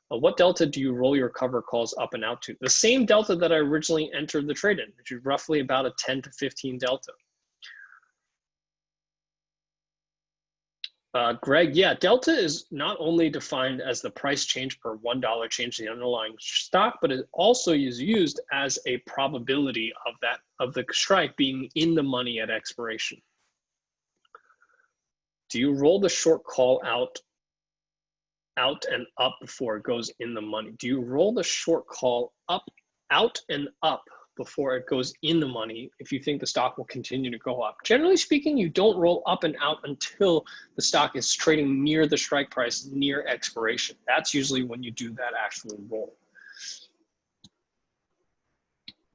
What delta do you roll your cover calls up and out to? The same delta that I originally entered the trade in, which is roughly about a 10 to 15 delta. Greg, yeah, delta is not only defined as the price change per $1 change in the underlying stock, but it also is used as a probability of the strike being in the money at expiration. Do you roll the short call out and up before it goes in the money? Do you roll the short call out and up before it goes in the money if you think the stock will continue to go up? Generally speaking, you don't roll up and out until the stock is trading near the strike price, near expiration. That's usually when you do that actual roll.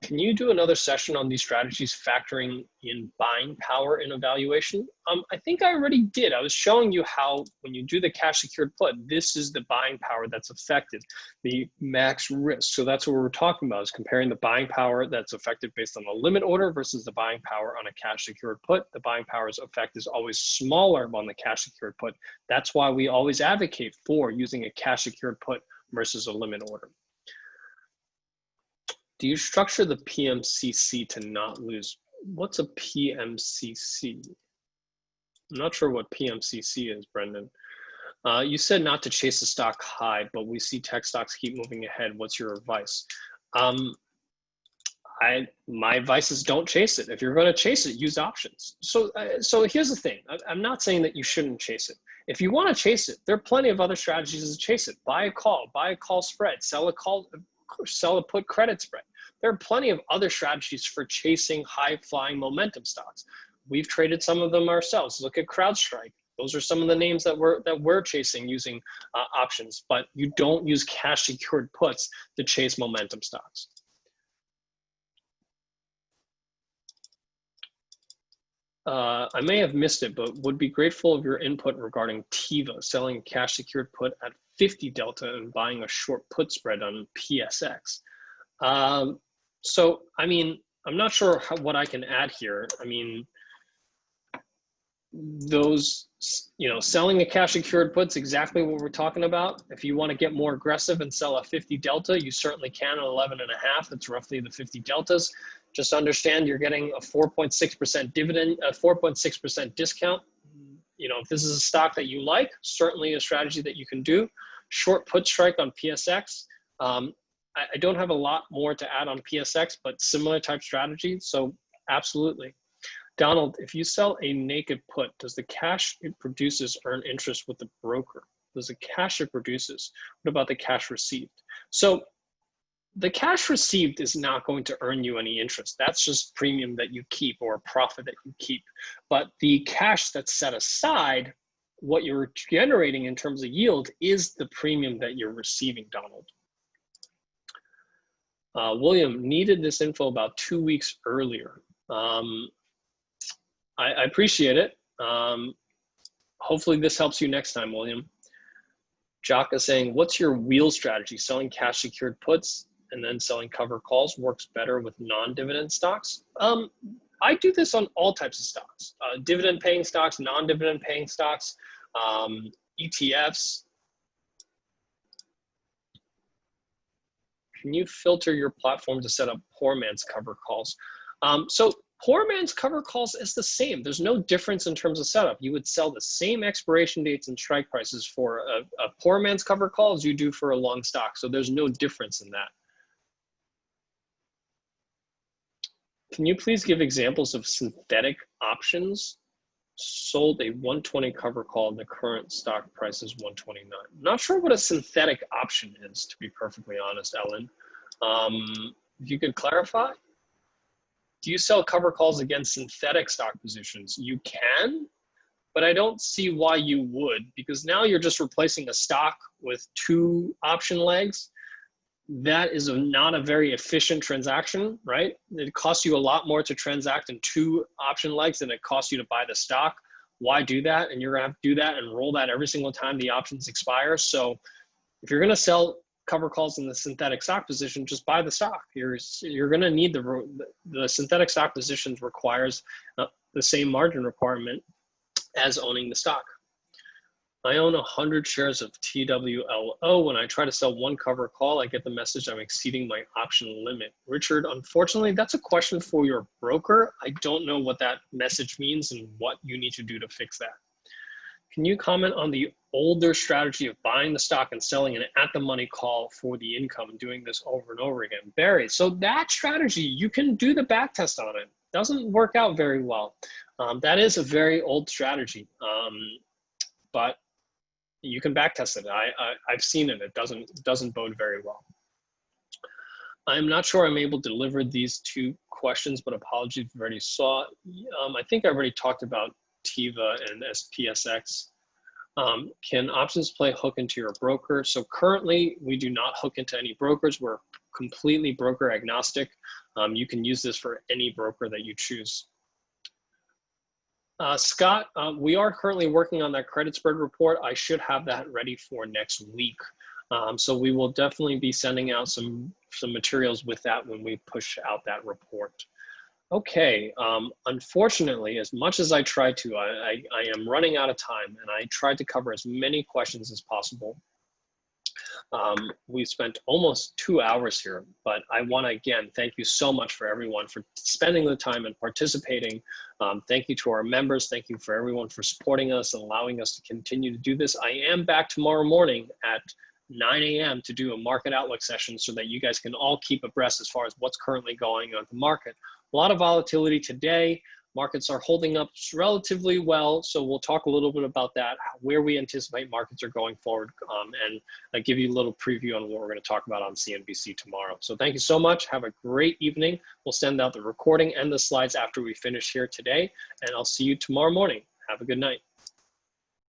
Can you do another session on these strategies factoring in buying power in evaluation? I think I already did. I was showing you how when you do the cash secured put, this is the buying power that's affected, the max risk. So that's what we're talking about, is comparing the buying power that's affected based on a limit order versus the buying power on a cash secured put. The buying power's effect is always smaller on the cash secured put. That's why we always advocate for using a cash secured put versus a limit order. Do you structure the PMCC to not lose? What's a PMCC? I'm not sure what PMCC is, Brendan. You said not to chase the stock high, but we see tech stocks keep moving ahead. What's your advice? My advice is don't chase it. If you're going to chase it, use options. So here's the thing. I'm not saying that you shouldn't chase it. If you want to chase it, there are plenty of other strategies to chase it. Buy a call spread, sell a put credit spread. There are plenty of other strategies for chasing high-flying momentum stocks. We've traded some of them ourselves. Look at CrowdStrike. Those are some of the names that we're chasing using options, but you don't use cash secured puts to chase momentum stocks. I may have missed it, but would be grateful of your input regarding Teva selling a cash secured put at 50 delta and buying a short put spread on PSX. So, I mean, I'm not sure what I can add here. I mean, those, selling a cash secured put's exactly what we're talking about. If you want to get more aggressive and sell a 50 delta, you certainly can at 11.5. That's roughly the 50 deltas. Just understand you're getting a 4.6% dividend, a 4.6% discount. If this is a stock that you like, certainly a strategy that you can do. Short put strike on PSX. I don't have a lot more to add on PSX, but similar type strategy. So absolutely. Donald, if you sell a naked put, does the cash it produces earn interest with the broker? Does the cash it produces? What about the cash received? So the cash received is not going to earn you any interest. That's just premium that you keep or a profit that you keep. But the cash that's set aside, what you're generating in terms of yield is the premium that you're receiving, Donald. William, needed this info about 2 weeks earlier. I appreciate it. Hopefully this helps you next time, William. Jock is saying, what's your wheel strategy? Selling cash secured puts and then selling cover calls works better with non-dividend stocks? I do this on all types of stocks. Dividend paying stocks, non-dividend paying stocks, ETFs. Can you filter your platform to set up poor man's cover calls? So poor man's cover calls is the same. There's no difference in terms of setup. You would sell the same expiration dates and strike prices for a poor man's cover call as you do for a long stock. So there's no difference in that. Can you please give examples of synthetic options? Sold a 120 cover call and the current stock price is 129. Not sure what a synthetic option is, to be perfectly honest, Ellen. If you could clarify. Do you sell cover calls against synthetic stock positions? You can, but I don't see why you would, because now you're just replacing a stock with 2 option legs. that is not a very efficient transaction, right? It costs you a lot more to transact in 2 option legs than it costs you to buy the stock. Why do that? And you're gonna have to do that and roll that every single time the options expire. So if you're gonna sell cover calls in the synthetic stock position, just buy the stock. You're gonna need the synthetic stock positions requires the same margin requirement as owning the stock. I own 100 shares of TWLO. When I try to sell 1 cover call, I get the message I'm exceeding my option limit. Richard, unfortunately, that's a question for your broker. I don't know what that message means and what you need to do to fix that. Can you comment on the older strategy of buying the stock and selling an at-the-money call for the income, doing this over and over again? Barry, so that strategy, you can do the back test on it. Doesn't work out very well. That is a very old strategy, but you can back test it. I've seen it. It doesn't bode very well. I'm not sure I'm able to deliver these 2 questions, but apologies if you already saw. I think I already talked about TIVA and SPSX. Can OptionsPlay hook into your broker? So currently, we do not hook into any brokers. We're completely broker agnostic. You can use this for any broker that you choose. Scott, we are currently working on that credit spread report. I should have that ready for next week. So we will definitely be sending out some materials with that when we push out that report. Okay, unfortunately, as much as I try to, I am running out of time, and I tried to cover as many questions as possible. We spent almost 2 hours here, but I want to again thank you so much for everyone for spending the time and participating. Thank you to our members. Thank you for everyone for supporting us and allowing us to continue to do this. I am back tomorrow morning at 9 a.m. to do a market outlook session so that you guys can all keep abreast as far as what's currently going on in the market. A lot of volatility today. Markets are holding up relatively well, so we'll talk a little bit about that, where we anticipate markets are going forward, and I'll give you a little preview on what we're going to talk about on CNBC tomorrow. So thank you so much. Have a great evening. We'll send out the recording and the slides after we finish here today, and I'll see you tomorrow morning. Have a good night.